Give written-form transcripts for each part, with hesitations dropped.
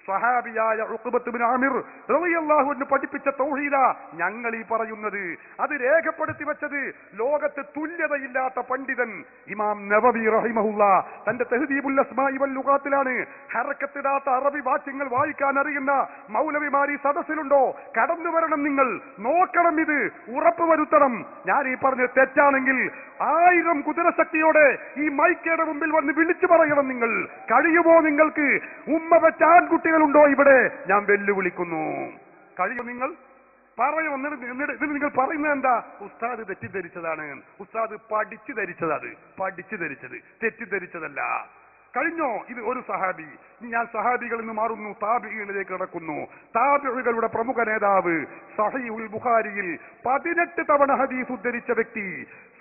സ്വഹാബിയായ ഉഖബത്ത് bin Aamir റളിയല്ലാഹു അൻഹു പഠിപ്പിച്ച തൗഹീദ ഞങ്ങൾ ഈ പറയുന്നത്. അത് രേഖപ്പെടുത്തി വെച്ചത് ലോകത്ത് തുല്യതയില്ലാത്ത പണ്ഡിതൻ ഇമാം നവവി റഹിമഹുല്ലാ തന്റെ തഹ്ദീബുൽ അസ്മാഇ വൽ ലുഗാത്തിലാണ്. ഹറക്കത്തിടാത്ത അറബി വാക്യങ്ങൾ വായിക്കാൻ അറിയുന്ന മൗലവിമാർ ഈ സദസ്സിലുണ്ടോ? കടന്നു വരണം, നിങ്ങൾ നോക്കണം, ഇത് ഉറപ്പുവരുത്തണം. ഞാൻ ഈ പറഞ്ഞ തെറ്റാണെങ്കിൽ 1000 കുതിരശക്തിയോടെ ഈ മൈക്കയുടെ മുമ്പിൽ വന്ന് വിളിച്ചു പറയണം. നിങ്ങൾ കഴിയുമോ? നിങ്ങൾക്ക് ഉമ്മ വെച്ച ആൺകുട്ടികളുണ്ടോ ഇവിടെ? ഞാൻ വെല്ലുവിളിക്കുന്നു. കഴിയും? നിങ്ങൾ പറയും. എന്നിട്ട് നിങ്ങൾ പറയുന്നത് എന്താ? ഉസ്താദ് തെറ്റിദ്ധരിച്ചതാണ്, ഉസ്താദ് പഠിച്ചു ധരിച്ചതാണ്. പഠിച്ചു ധരിച്ചത്, തെറ്റിദ്ധരിച്ചതല്ല. കഴിഞ്ഞോ? ഇത് ഒരു സഹാബി. ഞാൻ സഹാബികളിൽ നിന്ന് മാറുന്നു, താബിഈകളിലേക്ക് കടക്കുന്നു. താബിഈകളുടെ പ്രമുഖ നേതാവ്, സഹീഹുൽ ബുഖാരിയിൽ 18 തവണ ഹദീസ് ഉദ്ധരിച്ച വ്യക്തി,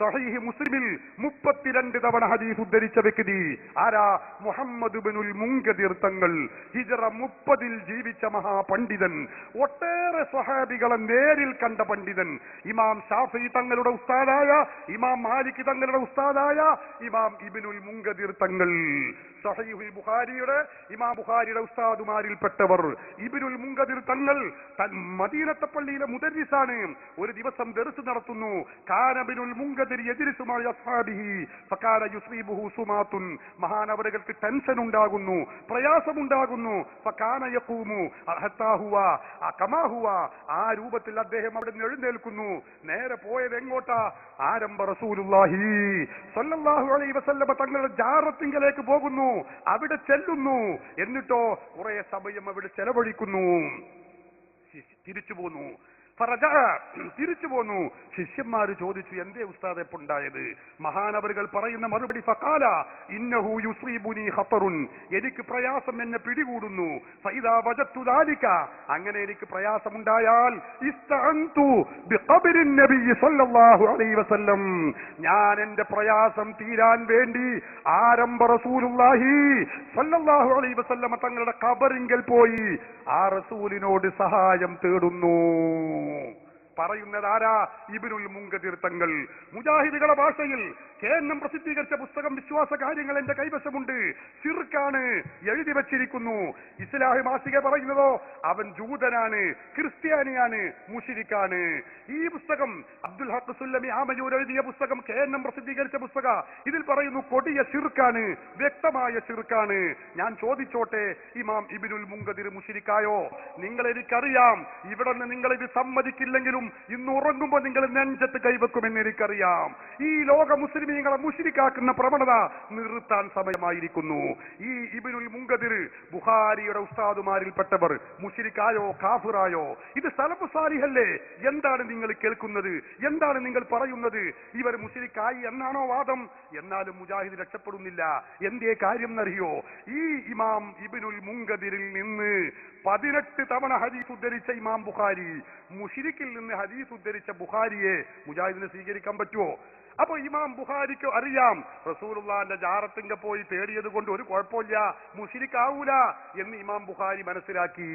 സഹീഹ് മുസ്ലിമിൽ 32 തവണ ഹദീസ് ഉദ്ധരിച്ച വ്യക്തി ആരാ? മുഹമ്മദ് ഇബ്നുൽ മുൻകദിർ തങ്ങൾ. ഹിജ്റ 30 ജീവിച്ച മഹാപണ്ഡിതൻ, ഒട്ടേറെ സ്വഹാബികളെ നേരിൽ കണ്ട പണ്ഡിതൻ, ഇമാം ഷാഫിഈ തങ്ങളുടെ ഉസ്താദായ, ഇമാം മാലിക് തങ്ങളുടെ ഉസ്താദായ ഇമാം ഇബ്നുൽ മുൻകദിർ തങ്ങൾ. സഹീഹുൽ ബുഖാരിയുടെ ഇമാം ബുഖാരിയുടെ ഉസ്താദുമാരിൽപ്പെട്ടവർ ഇബ്നുൽ മുൻകദിർ തങ്ങൾ മദീനത്തെ പള്ളിയിലെ മുദർരിസാണ്. ഒരു ദിവസം ദർസ് നടത്തുന്നു. കാന ഇബ്നുൽ മുൻകദിർ യജ്ലിസു മഅ അസ്ഹാബിഹി ഫകാന യുസ്രീബുഹു സുമാത്തുൻ. മഹാനവറുകൾക്ക് ടെൻഷൻ ഉണ്ടാകുന്നു, പ്രയാസമുണ്ടാകുന്നു. ഫകാന യഖൂമു ഹത്താ ഹുവ കമാ ഹുവ. ആ രൂപത്തിൽ അദ്ദേഹം അവിടെ നിന്ന് എഴുന്നേൽക്കുന്നു. നേരെ പോയത് എങ്ങോട്ടാ? ആരംഭ റസൂലുള്ളാഹി സ്വല്ലല്ലാഹു അലൈഹി വസല്ലം തങ്ങളുടെ ജാറത്തിങ്കലേക്ക് പോകുന്നു. അവിടെ ചെല്ലുന്നു. എന്നിട്ടോ കുറെ സമയം അവിടെ ചെലവഴിക്കുന്നു. തിരിച്ചു പോന്നു. തിരിച്ചു പോന്നു. ശിഷ്യന്മാര് ചോദിച്ചു, എന്തേ ഉസ്താദ് എപ്പോ ഉണ്ടായത്? മഹാനവറുകൾ പറയുന്ന മറുപടി, ഫഖാല ഇന്നഹു യുസ്രീബുനി ഖതറുൻ. എനിക്ക് പ്രയാസം എന്നെ പിടികൂടുന്നു. ഫഇദാ വജത്തു ദാലിക. അങ്ങനെ എനിക്ക് പ്രയാസമുണ്ടായാൽ ഇസ്തഅൻതു ബിഖബ്രിൻ നബി സ്വല്ലല്ലാഹു അലൈഹി വസല്ലം. ഞാൻ എന്റെ പ്രയാസം തീരാൻ വേണ്ടി ആരംഭ റസൂലുള്ളാഹി സ്വല്ലല്ലാഹു അലൈഹി വസല്ലം തങ്ങളുടെ ഖബറിങ്കൽ പോയി ആ റസൂലിനോട് സഹായം തേടുന്നു. പറയുന്നത് ആരാ? ഇബ്നുൽ മുൻകദിർ തങ്ങൾ. മുജാഹിദുകളുടെ ഭാഷയിൽ കേന്ദ്രം പ്രസിദ്ധീകരിച്ച പുസ്തകം വിശ്വാസ കാര്യങ്ങൾ എന്റെ കൈവശമുണ്ട്. ശിർക്കാണ് എഴുതി വച്ചിരിക്കുന്നു. ഇസ്ലാഹി മാസിക പറയുന്നതോ അവൻ ജൂതനാണ്, ക്രിസ്ത്യാനിയാണ്, മുശ്രിക്കാണ്. ഈ പുസ്തകം അബ്ദുൽ ഹഖ് സുല്ലമി ആമയൂർ എഴുതിയ പുസ്തകം, കേന്ദ്രം പ്രസിദ്ധീകരിച്ച പുസ്തകം. ഇതിൽ പറയുന്നു കൊടിയ ശിർക്കാണ്, വ്യക്തമായ ശിർക്കാണ്. ഞാൻ ചോദിച്ചോട്ടെ, ഇമാം ഇബ്നുൽ മുൻകദിർ മുശ്രിക്കായോ? നിങ്ങൾ എനിക്കറിയാം, ഇവിടെ നിന്ന് നിങ്ങൾ ഇത് സമ്മതിക്കില്ലെങ്കിലും ഇന്ന് ഉറങ്ങുമ്പോൾ നിങ്ങൾ നെഞ്ചത്ത് കൈവെക്കുമെന്ന് എനിക്കറിയാം. ഈ ലോക മുസ്ലിമീങ്ങളെ മുശ്രിക്കാക്കുന്ന പ്രവണത നിർത്താൻ സമയമായിരിക്കുന്നു. ഈ ഇബ്നുൽ മുൻകദിർ ബുഖാരിയുടെ ഉസ്താദുമാരിൽപ്പെട്ടവർ മുശ്രിക്കായോ കാഫിറായോ? ഇത് സലഫ് സാലിഹല്ലേ? എന്താണ് നിങ്ങൾ കേൾക്കുന്നത്? എന്താണ് നിങ്ങൾ പറയുന്നത്? ഇവർ മുശ്രിക്കായി എന്നാണോ വാദം? എന്നാലും മുജാഹിദ് രക്ഷപ്പെടുന്നില്ല. എന്തേ കാര്യം എന്നറിയോ? ഈ ഇമാം ഇബ്നുൽ മുൻകദിറിൽ നിന്ന് 18 തവണ ഹദീസ് ഉദ്ധരിച്ച ഇമാം ബുഖാരി, മുശ്രിക്കിൽ നിന്ന് ഹദീസ് ഉദ്ധരിച്ച ബുഖാരിയെ മുജാഹിദിനെ സ്വീകരിക്കാൻ പറ്റുമോ? അപ്പൊ ഇമാം ബുഖാരിക്ക് അറിയാം റസൂലുള്ളാഹിന്റെ ജാറത്തിങ്ക പോയി തേടിയത് കൊണ്ട് ഒരു കുഴപ്പമില്ല, മുശ്രിക്കാവൂല എന്ന് ഇമാം ബുഖാരി മനസ്സിലാക്കി.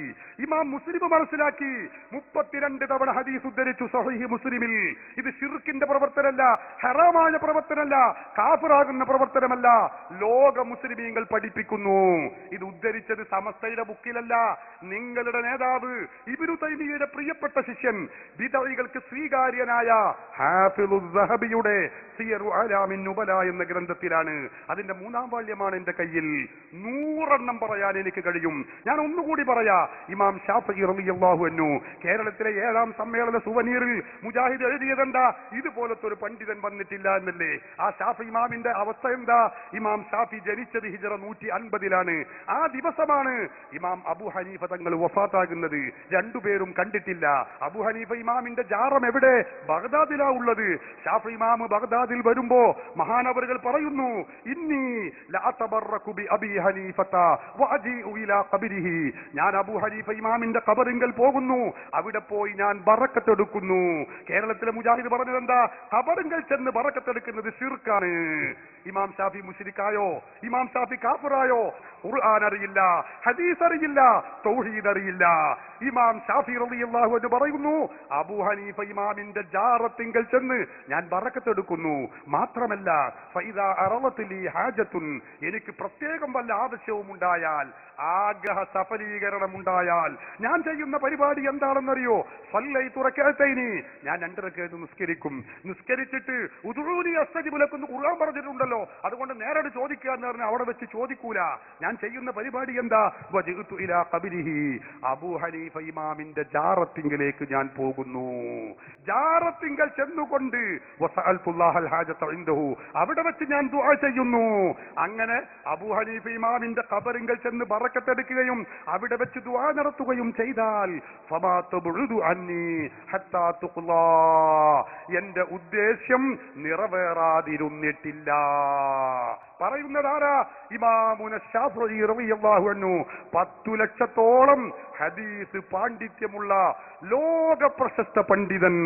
ഇമാം മുസ്ലിം മനസ്സിലാക്കി. 32 തവണ ഹദീസ് ഉദ്ധരിച്ചു സഹീഹ് മുസ്ലിമിൽ. ഇത് ശിർക്കിന്റെ പ്രവർത്തനമല്ല, ഹറാമായ പ്രവർത്തനമല്ല, കാഫിറാകുന്ന പ്രവർത്തനമല്ല. ലോക മുസ്ലിമീങ്ങൾ പഠിപ്പിക്കുന്നു. ഇത് ഉദ്ധരിച്ചത് സമസ്തയുടെ ബുക്കിലല്ല. നിങ്ങളുടെ നേതാവ് ഇബ്നു തൈമിയ്യയുടെ പ്രിയപ്പെട്ട ശിഷ്യൻ, ബിദഈകൾക്ക് സ്വീകാര്യനായ ഹാഫിളുസ് സഹബിയുടെ സിയറു അലാമിൻ നുബല എന്ന ഗ്രന്ഥത്തിലാണ്. അതിന്റെ 3-ാം വാല്യമാണ് എന്റെ കയ്യിൽ. 100 എണ്ണം പറയാൻ എനിക്ക് കഴിയും. ഞാൻ ഒന്നുകൂടി പറയാ. ഇമാം ഷാഫിഈ റളിയല്ലാഹു അൻഹു കേരളത്തിലെ 7-ാം സമ്മേളന സുവനീറിൽ മുജാഹിദ് എഴുതിയതെന്താ? ഇതുപോലത്തെ ഒരു പണ്ഡിതൻ വന്നിട്ടില്ല എന്നല്ലേ. ആ ഷാഫി ഇമാമിന്റെ അവസ്ഥ എന്താ? ഇമാം ഷാഫി ജനിച്ചത് ഹിജ്റ 150-ലാണ്. ആ ദിവസമാണ് ഇമാം അബൂ ഹനീഫ തങ്ങൾ വഫാത്താകുന്നത്. രണ്ടുപേരും കണ്ടിട്ടില്ല. അബൂ ഹനീഫ ഇമാമിന്റെ ജാറം എവിടെ? ബഗ്ദാദിലാ ഉള്ളത്. ഷാഫി ഇമാം ബഗ്ദാദിൽ വരുമ്പോ മഹാനവറുകൾ പറയുന്നു, ഇന്നി ലഅതബറകു ബി അബീ ഹനീഫത വഅജീഉ ഇലാ ഖബരിഹി. ഞാൻ അബൂ ഹനീഫ ഇമാമിന്റെ ഖബറിങ്കൽ പോകുന്നു, അവിടെ പോയി ഞാൻ ബറക്കത്ത് എടുക്കുന്നു. കേരളത്തിലെ മുജാഹിദ് പറഞ്ഞത് എന്താ? ഖബറിങ്കൽ ചെന്ന് ബറക്കത്ത് എടുക്കുന്നത് ശിർക്കാണ്. ഇമാം ഷാഫി മുശ്രിക്കായോ? ഇമാം ഷാഫി കാഫിറായോ? ഖുർആൻ അറിയില്ല, ഹദീസ് അറിയില്ല, തൗഹീദ് അറിയില്ല. ഇമാം ഷാഫി റളിയല്ലാഹു അൻഹു പറയുന്നു, അബൂ ഹനീഫ ഇമാമിന്റെ ജാറത്തിങ്കൽ ചെന്ന് ഞാൻ ബറക്കത്ത് എടുക്കുന്നു. കൊടുക്കുന്നു. മാത്രമല്ല ഫൈദാ അറളത്ലി ഹാജത്തുൻ, എനിക്ക് പ്രത്യേകം വല്ല ആവശ്യവും ഉണ്ടായാൽ, ആഗ്രഹ സഫലീകരണം ഉണ്ടായാൽ, ഞാൻ ചെയ്യുന്ന പരിപാടി എന്താണെന്നറിയോ? സല്ലൈതു റകഅതൈനി, ഞാൻ 2 റകഅത്ത് നിസ്കരിക്കും. നിസ്കരിച്ചിട്ട് ഉദൂനി അസ്തജിബ് ലക്കും ഖുർആൻ പറഞ്ഞിട്ടുണ്ടല്ലോ, അതുകൊണ്ട് നേരിട്ട് ചോദിക്കുക എന്ന് പറഞ്ഞാൽ അവിടെ വെച്ച് ചോദിക്കൂല. ഞാൻ ചെയ്യുന്ന പരിപാടി എന്താ? വജിഅതു ഇലാ ഖബരിഹി, അബൂ ഹനീഫ ഇമാമിന്റെ ജാറത്തിങ്കിലേക്ക് ഞാൻ പോകുന്നു. ജാറത്തിങ്കൽ ചെന്നുകൊണ്ട് വസഅൽതുല്ലാഹൽ ഹാജത ഇൻദഹു, അവിടെ വെച്ച് ഞാൻ ദുആ ചെയ്യുന്നു. അങ്ങനെ അബൂ ഹനീഫ ഇമാമിന്റെ ഖബറിങ്കൽ ചെന്ന് ബറക്കത്തെടുക്കുകയും അവിടെ വെച്ച് ദുആ നടത്തുകയും ചെയ്താൽ ഫമാ തബ്ഉദു അന്നി ഹത്താ തുഖ്ലാ, എന്റെ ഉദ്ദേശ്യം നിറവേറാതിരുന്നിട്ടില്ല. പറയുന്നതാരാ? ഇമാമുന ശാഫിഈ റളിയല്ലാഹു അൻഹു. 10 ലക്ഷത്തോളം ഹദീസ് പാണ്ഡിത്യമുള്ള ലോക പ്രശസ്ത പണ്ഡിതൻ.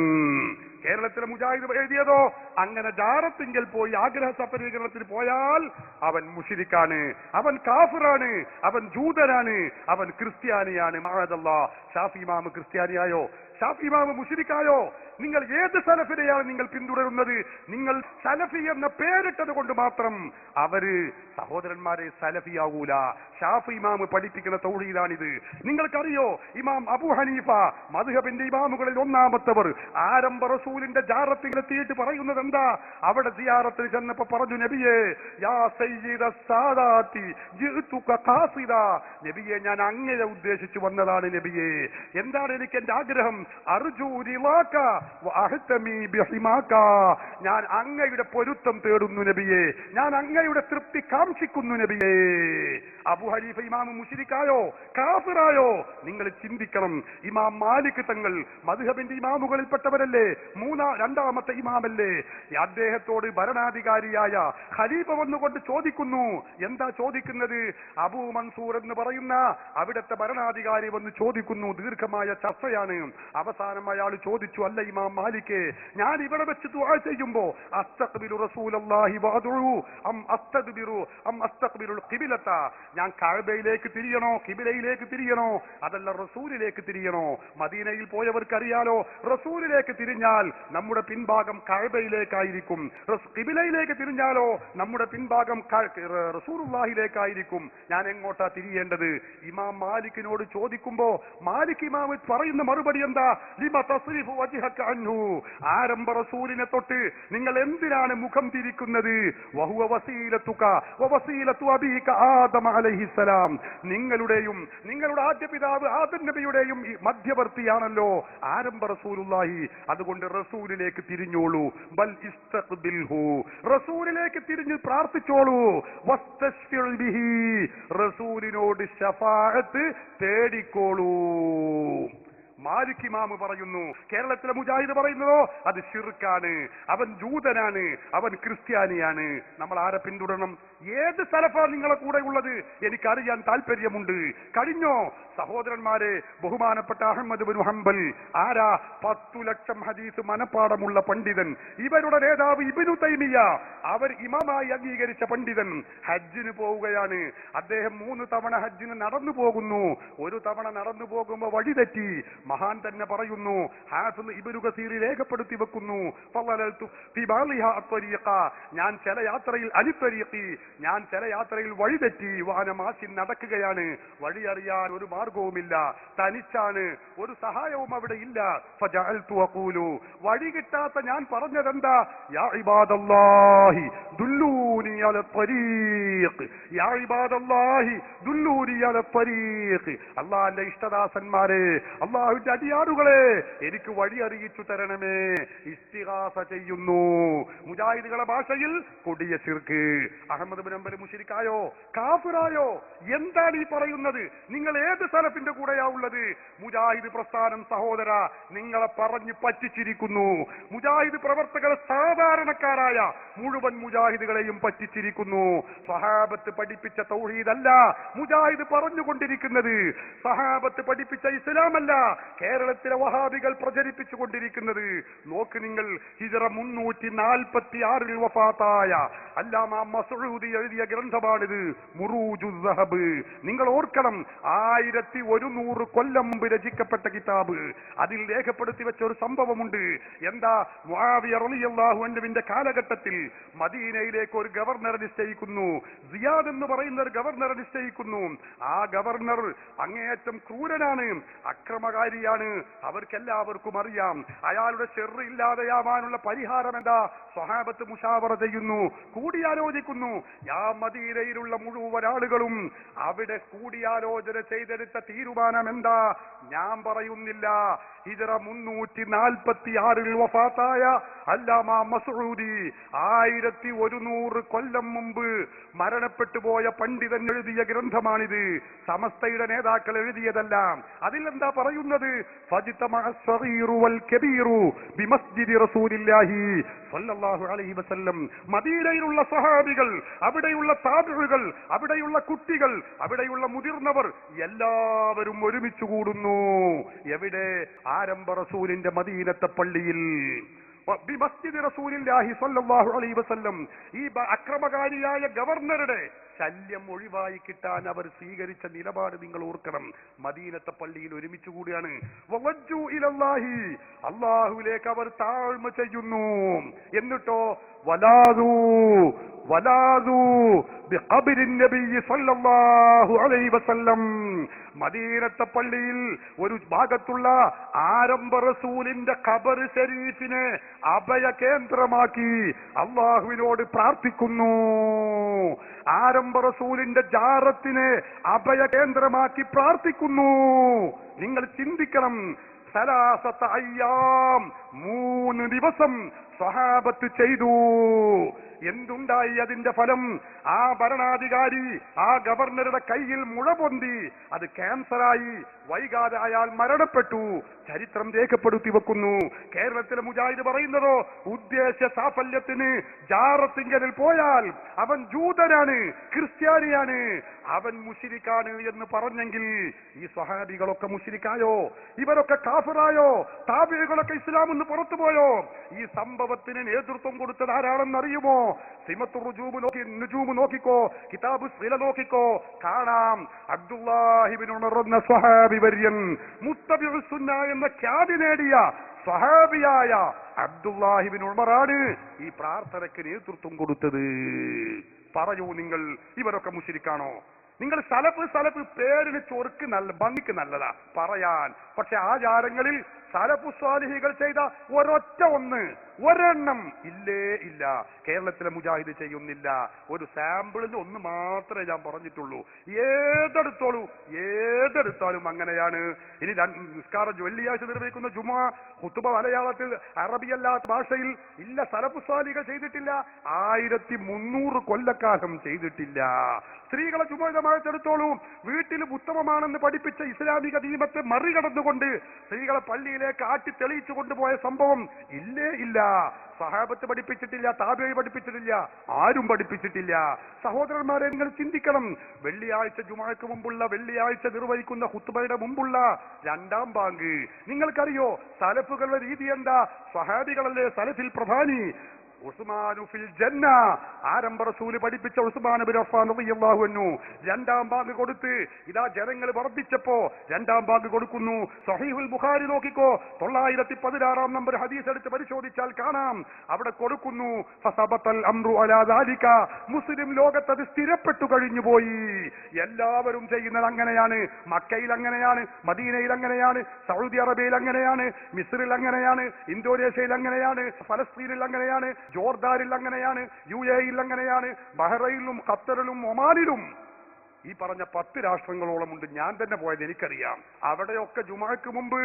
കേരളത്തിലെ മുജാഹിദ് എഴുതിയതോ? അങ്ങനെ ജാറത്തിങ്കൽ പോയി ആഗ്രഹ സഫലീകരണത്തിന് പോയാൽ അവൻ മുശ്രിക്കാണ്, അവൻ കാഫിറാണ്, അവൻ ജൂതനാണ്, അവൻ ക്രിസ്ത്യാനിയാണ്. മഅദല്ലാഹ്. ഷാഫി ഇമാം ക്രിസ്ത്യാനിയായോ? ഷാഫി ഇമാം മുശ്രിക്കായോ? നിങ്ങൾ ഏത് സലഫിനെയാണ് നിങ്ങൾ പിന്തുടരുന്നത്? നിങ്ങൾ സലഫി എന്ന പേരിട്ടത് കൊണ്ട് മാത്രം അവര് സഹോദരന്മാരെ സലഫിയാകൂല. ഷാഫി ഇമാം പഠിപ്പിക്കുന്ന തൗഹീദാണിത്. നിങ്ങൾക്കറിയോ, ഇമാം അബൂ ഹനീഫ മദ്ഹബിന്റെ ഇമാമുകളിൽ ഒന്നാമത്തവർ, ആരംഭ റസൂലിന്റെ ജാറത്തിലെത്തിയിട്ട് പറയുന്നത് എന്താ? അവിടെ സിയാറത്തിൽ ചെന്നപ്പോ പറഞ്ഞു, നബിയേ യാ സയ്യിദ സാദാത്തി ജിഅ്തുക ഖാസിദാ, നബിയേ ഞാൻ അങ്ങയെ ഉദ്ദേശിച്ചു വന്നതാണ് നബിയേ. എന്താണ് എനിക്ക് എന്റെ ആഗ്രഹം? അർജു റിളാക വഅഹ്തമി ബിഹിമാക, ഞാൻ അങ്ങയുടെ പൊരുത്തം തേടുന്നു നബിയേ, ഞാൻ അങ്ങയുടെ തൃപ്തി കാംക്ഷിക്കുന്നു നബിയേ. അബൂ ഹനീഫ ഇമാം മുശ്രിക്കായോ? കാഫിറായോ? നിങ്ങൾ ചിന്തിക്കണം. ഇമാം മാലിക് തങ്ങൾ മദ്ഹബിന്റെ ഇമാമുകളിൽപ്പെട്ടവരല്ലേ? രണ്ടാമത്തെ ഇമാമല്ലേ? അദ്ദേഹത്തോട് ഭരണാധികാരിയായ ഖലീഫ വന്നുകൊണ്ട് ചോദിക്കുന്നു. എന്താ ചോദിക്കുന്നത്? അബൂ മൻസൂർ എന്ന് പറയുന്ന അവിടുത്തെ ഭരണാധികാരി വന്ന് ചോദിക്കുന്നു. ദീർഘമായ ചർച്ചയാണ്. അവസാനം അയാൾ ചോദിച്ചു, അല്ല ഇമാം മാലിക്, ഞാൻ ഇവിടെ വെച്ച് ദുആ ചെയ്യുമ്പോ അസ്തഖ്ബിലു റസൂലല്ലാഹി വഅദഉ അം അസ്തദ്ബിറു അം അസ്തഖ്ബിലുൽ ഖിബ്ലത, ഞാൻ കഅബയിലേക്ക് തിരിയണോ ഖിബ്ലയിലേക്ക് തിരിയണോ അതല്ല റസൂലിലേക്ക് തിരിയണോ? മദീനയിൽ പോയവർക്കറിയാലോ, റസൂലിലേക്ക് തിരിഞ്ഞാൽ നമ്മുടെ പിൻഭാഗം കഅബയിലേക്കായിരിക്കും, ഖിബ്ലയിലേക്ക് തിരിഞ്ഞാലോ നമ്മുടെ പിൻഭാഗം റസൂലുള്ളാഹിയിലേക്കായിരിക്കും. ഞാൻ എങ്ങോട്ടാ തിരിയേണ്ടത്? ഇമാം മാലിക്കിനോട് ചോദിക്കുമ്പോ മാലിക് ഇമാം പറയുന്ന മറുപടി എന്താ? ലിമ തസ്രിഫു വജ്ഹക അൻഹു, ആരംഭ റസൂലിനെ തൊട്ട് നിങ്ങൾ എന്തിനാണ് മുഖം തിരിക്കുന്നത്? വഹുവ വസീലതുക വവസീലതു അബീക ആദം അലൈഹിസ്സലാം, നിങ്ങളുടെയും നിങ്ങളുടെ ആദ്യ പിതാവ് ആദം നബിയുടെയും മധ്യവർത്തിയാണല്ലോ ആരംഭ റസൂലുള്ളാഹി. അതുകൊണ്ട് റസൂലിലേക്ക് തിരിഞ്ഞോളൂ. ബൽ ഇസ്തഖ്ബിൽഹു, റസൂലിലേക്ക് തിരിഞ്ഞ് പ്രാർത്ഥിച്ചോളൂ. വസ്തശ്ഫിഉ ബിഹി, റസൂലിനോട് ശഫാഅത്ത് തേടിക്കോളൂ. മാലിക് ഇമാം പറയുന്നു. കേരളത്തിലെ മുജാഹിദ് പറയുന്നതോ അത് ശിർക്കാണ്, അവൻ ജൂതനാണ്, അവൻ ക്രിസ്ത്യാനിയാണ്. നമ്മൾ ആരെ പിന്തുടരണം? ഏത് സലഫാ നിങ്ങളെ കൂടെ ഉള്ളത്? എനിക്കറിയാൻ താല്പര്യമുണ്ട്. കഴിഞ്ഞോ സഹോദരന്മാരെ? ബഹുമാനപ്പെട്ട അഹ്മദ് ബിൻ ഹംബൽ ആരാ? 10 ലക്ഷം ഹദീസ് മനപ്പാടമുള്ള പണ്ഡിതൻ. ഇവരുടെ നേതാവ് ഇബ്നു തൈമിയ, അവർ ഇമാമായി അംഗീകരിച്ച പണ്ഡിതൻ, ഹജ്ജിന് പോവുകയാണ്. അദ്ദേഹം 3 തവണ ഹജ്ജിന് നടന്നു പോകുന്നു. ഒരു തവണ നടന്നു പോകുമ്പോ വഴിതെറ്റി. മഹാൻ തന്നെ പറയുന്നു, ഹാഫിദ് ഇബ്നു കസീർ രേഖപ്പെടുത്തി വെക്കുന്നു, ഞാൻ ചില യാത്രയിൽ അലിത്വരീഖി, ഞാൻ ചില യാത്രയിൽ വഴിതെറ്റി. വാനമാസിൻ നടക്കുകയാണ്, വഴി അറിയാൻ ഒരു മാർഗവുമില്ല, തനിച്ചാണ്, ഒരു സഹായവും അവിടെ ഇല്ല. ഫജഅൽതു അഖൂലു, വഴി കിട്ടാത്ത ഞാൻ പറഞ്ഞതെന്താ? യാ ഇബാദല്ലാഹി ദുല്ലൂനി അല ത്വരീഖ്, യാ ഇബാദല്ലാഹി ദുല്ലൂനി അല ത്വരീഖ്, അല്ലാഹുവിന്റെ ഇഷ്ടദാസന്മാരെ, അല്ലാഹുവിന്റെ അടിയാറുകളെ, എനിക്ക് വഴി അറിയിച്ചു തരണമേ. ഇസ്തിഗാസ ചെയ്യുന്നു. മുജാഹിദുകളുടെ ഭാഷയിൽ കൊടിയ ശിർക്ക്. അഹ്മദ് ബിൻ ഹംബൽ മുശ്രിക്കായോ? കാഫിറായോ? എന്താണ് ഈ പറയുന്നത്? നിങ്ങൾ ഏത് സലഫിന്റെ കൂടെയാ ഉള്ളത്? മുജാഹിദ് പ്രസ്ഥാനം സഹോദര നിങ്ങളെ പറഞ്ഞ് പറ്റിച്ചിരിക്കുന്നു. മുജാഹിദ് പ്രവർത്തകർ സാധാരണക്കാരായ മുഴുവൻ മുജാഹിദുകളെയും പറ്റിച്ചിരിക്കുന്നു. സഹാബത്ത് പഠിപ്പിച്ച തൗഹീദല്ല മുജാഹിദ് പറഞ്ഞുകൊണ്ടിരിക്കുന്നത്. സഹാബത്ത് പഠിപ്പിച്ച ഇസ്ലാമല്ല കേരളത്തിലെ വഹാബികൾ പ്രചരിപ്പിച്ചുകൊണ്ടിരിക്കുന്നത്. നോക്ക് നിങ്ങൾ, ഹിജ്റ 346 വഫാത്തായ അല്ലാമ മസ്ഊദി എഴുതിയ ഗ്രന്ഥമാണിത്, മുറൂജുസ് സഹബ്. നിങ്ങൾ ഓർക്കണം, 1100 കൊല്ലം മുമ്പ് രചിക്കപ്പെട്ട കിതാബ്. അതിൽ രേഖപ്പെടുത്തി വെച്ച ഒരു സംഭവമുണ്ട്. എന്താ? മുആവിയ റളിയല്ലാഹു അൻഹുവിന്റെ കാലഘട്ടത്തിൽ മദീനയിലേക്ക് ഒരു ഗവർണറെ നിശ്ചയിക്കുന്നു. സിയാദ് എന്ന് പറയുന്ന ഒരു ഗവർണറെ നിശ്ചയിക്കുന്നു. ആ ഗവർണർ അങ്ങേയറ്റം ക്രൂരനാണ്, അക്രമകാരിയാണ്. അവർക്കെല്ലാവർക്കും അറിയാം. അയാളുടെ ഷെർറ് ഇല്ലാതെയാവാനുള്ള പരിഹാരം എന്താ? സ്വഹാബത്ത് മുശാവറ ചെയ്യുന്നു, കൂടിയാലോചിക്കുന്നു. ആ മദീനയിലുള്ള മുഴുവൻ ആളുകളും അവിടെ കൂടിയാലോചന ചെയ്തെടുത്ത തീരുമാനം എന്താ? ഞാൻ പറയുന്നില്ല. ഹിജ്റ 346 വഫാത്തായ അല്ലാമ മസ്ഊദി 1100 കൊല്ലം മുമ്പ് മരണപ്പെട്ടു പോയ പണ്ഡിതൻ എഴുതിയ ഗ്രന്ഥമാണിത്. സമസ്തയുടെ നേതാക്കൾ എഴുതിയതല്ല. അതിലെന്താ പറയുന്നത്? ഫജ്തമഅ അസ്സഗീറു വൽ കബീറു ബിമസ്ജിദി റസൂലില്ലാഹി സ്വല്ലല്ലാഹു അലൈഹി വസല്ലം. മദീനയിലുള്ള സ്വഹാബികൾ, അവിടെയുള്ള താബിഉകൾ, അവിടെയുള്ള കുട്ടികൾ, അവിടെയുള്ള മുതിർന്നവർ എല്ലാവരും ഒരുമിച്ച് കൂടുന്നു. എവിടെ? ആരംഭ റസൂലിന്റെ മദീനത്തെ പള്ളിയിൽ. ബിമസ്ജിദി റസൂലില്ലാഹി സ്വല്ലല്ലാഹു അലൈഹി വസല്ലം. ഈ അക്രമകാരിയായ ഗവർണറുടെ ശല്യം ഒഴിവായി കിട്ടാൻ അവർ സ്വീകരിച്ച നിലപാട് നിങ്ങൾ ഓർക്കണം. മദീനത്തെ പള്ളിയിൽ ഒരുമിച്ച് കൂടിയാണ്. വവജ്ജു ഇലല്ലാഹി, അല്ലാഹുവിലേക്ക് അവർ താഴ്മ ചെയ്യുന്നു. എന്നിട്ടോ വലാദു ബിഖബ്രിൻ നബി സ്വല്ലല്ലാഹു അലൈഹി വസല്ലം. മദീനത്തെ പള്ളിയിൽ ഒരു ഭാഗത്തുള്ള ആരംഭ റസൂലിന്റെ ഖബർ ശരീഫിനെ അഭയ കേന്ദ്രമാക്കി അല്ലാഹുവിനോട് പ്രാർത്ഥിക്കുന്നു. ആരംഭ റസൂലിന്റെ ജാറത്തിനെ അഭയ കേന്ദ്രമാക്കി പ്രാർത്ഥിക്കുന്നു. നിങ്ങൾ ചിന്തിക്കണം. സലാസത അയ്യാം, 3 ദിവസം സ്വഹാബത്ത് ചെയ്തു. എന്തുണ്ടായി അതിന്റെ ഫലം? ആ ഭരണാധികാരി, ആ ഗവർണറുടെ കയ്യിൽ മുഴ പൊന്തി, അത് ക്യാൻസറായി. വൈകാതെ അയാൾ മരണപ്പെട്ടു. ചരിത്രം രേഖപ്പെടുത്തി വെക്കുന്നു. കേരളത്തിലെ മുജാഹിദ് പറയുന്നതോ, ഉദ്ദേശ സാഫല്യത്തിന് ജാറത്തിങ്കലിൽ പോയാൽ അവൻ ജൂതനാണ്, ക്രിസ്ത്യാനിയാണ്, അവൻ മുശ്രിക്കാണ് എന്ന് പറഞ്ഞെങ്കിൽ ഈ സ്വഹാബികളൊക്കെ മുശ്രിക്കായോ? ഇവരൊക്കെ കാഫിറായോ? താബിഈകളൊക്കെ ഇസ്ലാം എന്ന് പുറത്തുപോയോ? ഈ സംഭവത്തിന് നേതൃത്വം കൊടുത്തത് ആരാണെന്നറിയുമോ? സിമത്തുർ നുജൂം നോക്കിക്കോ, കിതാബ് സില നോക്കിക്കോ, കാണാം. അബ്ദുല്ലാഹി ഇബ്നു ഉമർ എന്ന സ്വഹാബി വര്യൻ, മുത്തബിഉസ് സുന്ന എന്ന ഖ്യാതി നേടിയ സ്വഹാബിയായ അബ്ദുല്ലാഹി ഇബ്നു ഉമറാണ് ഈ പ്രാർത്ഥനയ്ക്ക് നേതൃത്വം കൊടുത്തത്. പറയൂ നിങ്ങൾ, ഇവരൊക്കെ മുശ്രിക്കാണോ? നിങ്ങൾ സലഫ് പേരിന് ചൊറുക്ക് നല്ല ഭംഗിക്ക് നല്ലതാ പറയാൻ. പക്ഷെ ആചാരങ്ങളിൽ സലഫു സ്വാലിഹികൾ ചെയ്ത ഒരെണ്ണം ഇല്ലേ ഇല്ല. കേരളത്തിലെ മുജാഹിദ് ചെയ്യുന്നില്ല. ഒരു സാമ്പിളിന് ഒന്ന് മാത്രമേ ഞാൻ പറഞ്ഞിട്ടുള്ളൂ. ഏതെടുത്താലും അങ്ങനെയാണ്. ഇനി നിസ്കാരം വെള്ളിയാഴ്ച നിർവഹിക്കുന്ന ജുമുഅ ഖുതുബ മലയാളത്തിൽ അറബിയല്ലാത്ത ഭാഷയിൽ ഇല്ല, സലഫു സ്വാലിഹികൾ ചെയ്തിട്ടില്ല. 1300 കൊല്ലക്കാലം ചെയ്തിട്ടില്ല. സ്ത്രീകളെ ജുമുഅമായിട്ടെടുത്തോളൂ. വീട്ടിൽ ഉത്തമമാണെന്ന് പഠിപ്പിച്ച ഇസ്ലാമിക നിയമത്തെ മറികടന്നുകൊണ്ട് സ്ത്രീകളെ പള്ളിയിലേക്ക് ആട്ടി തെളിയിച്ചു കൊണ്ടുപോയ സംഭവം ഇല്ലേ ഇല്ല. സഹാബത്ത് പഠിപ്പിച്ചിട്ടില്ല, താബിഈ പഠിപ്പിച്ചിട്ടില്ല, ആരും പഠിപ്പിച്ചിട്ടില്ല. സഹോദരന്മാരെ, നിങ്ങൾ ചിന്തിക്കണം. വെള്ളിയാഴ്ച ജുമുഅക്ക് മുമ്പുള്ള, വെള്ളിയാഴ്ച നിർവഹിക്കുന്ന ഖുത്ബയുടെ മുമ്പുള്ള 2ാം ബാങ്ക് നിങ്ങൾക്കറിയോ? സലഫുകളുടെ രീതി എന്താ? സ്വഹാബികളല്ലേ സലഫിൽ പ്രധാനി. ഉസ്മാനു ഫിൽ ജന്ന, ആരംഭ റസൂല് പഠിപ്പിച്ച ഉസ്മാൻ ഇബ്നു അഫ്ഫാൻ റളിയല്ലാഹു അൻഹു 2ാം ബാങ്ക് കൊടുത്ത് ഇതാ ജനങ്ങൾ വർദ്ധിച്ചപ്പോ 2ാം ബാങ്ക് കൊടുക്കുന്നു. സഹീഹുൽ ബുഖാരി നോക്കിക്കോ, 916 നമ്പർ ഹദീസ് എടുത്ത് പരിശോധിച്ചാൽ കാണാം. അവിടെ കൊടുക്കുന്നു ഫസബത്തൽ അംറു അലാ ദാലിക. മുസ്ലിം ലോകത്ത് അത് സ്ഥിരപ്പെട്ടു കഴിഞ്ഞു പോയി. എല്ലാവരും ചെയ്യുന്നത് അങ്ങനെയാണ്. മക്കയിൽ അങ്ങനെയാണ്, മദീനയിൽ അങ്ങനെയാണ്, സൗദി അറേബ്യയിൽ അങ്ങനെയാണ്, മിസ്രിൽ അങ്ങനെയാണ്, ഇന്തോനേഷ്യയിൽ അങ്ങനെയാണ്, ഫലസ്തീനിൽ അങ്ങനെയാണ്, ജോർദാനിൽ അങ്ങനെയാണ്, UAE അങ്ങനെയാണ്, ബഹ്റൈനിലും ഖത്തറിലും ഒമാനിലും ഈ പറഞ്ഞ 10 രാഷ്ട്രങ്ങളോളം ഉണ്ട്. ഞാൻ തന്നെ പോയത്, എനിക്കറിയാം. അവിടെയൊക്കെ ജുമുഅക്ക് മുമ്പ്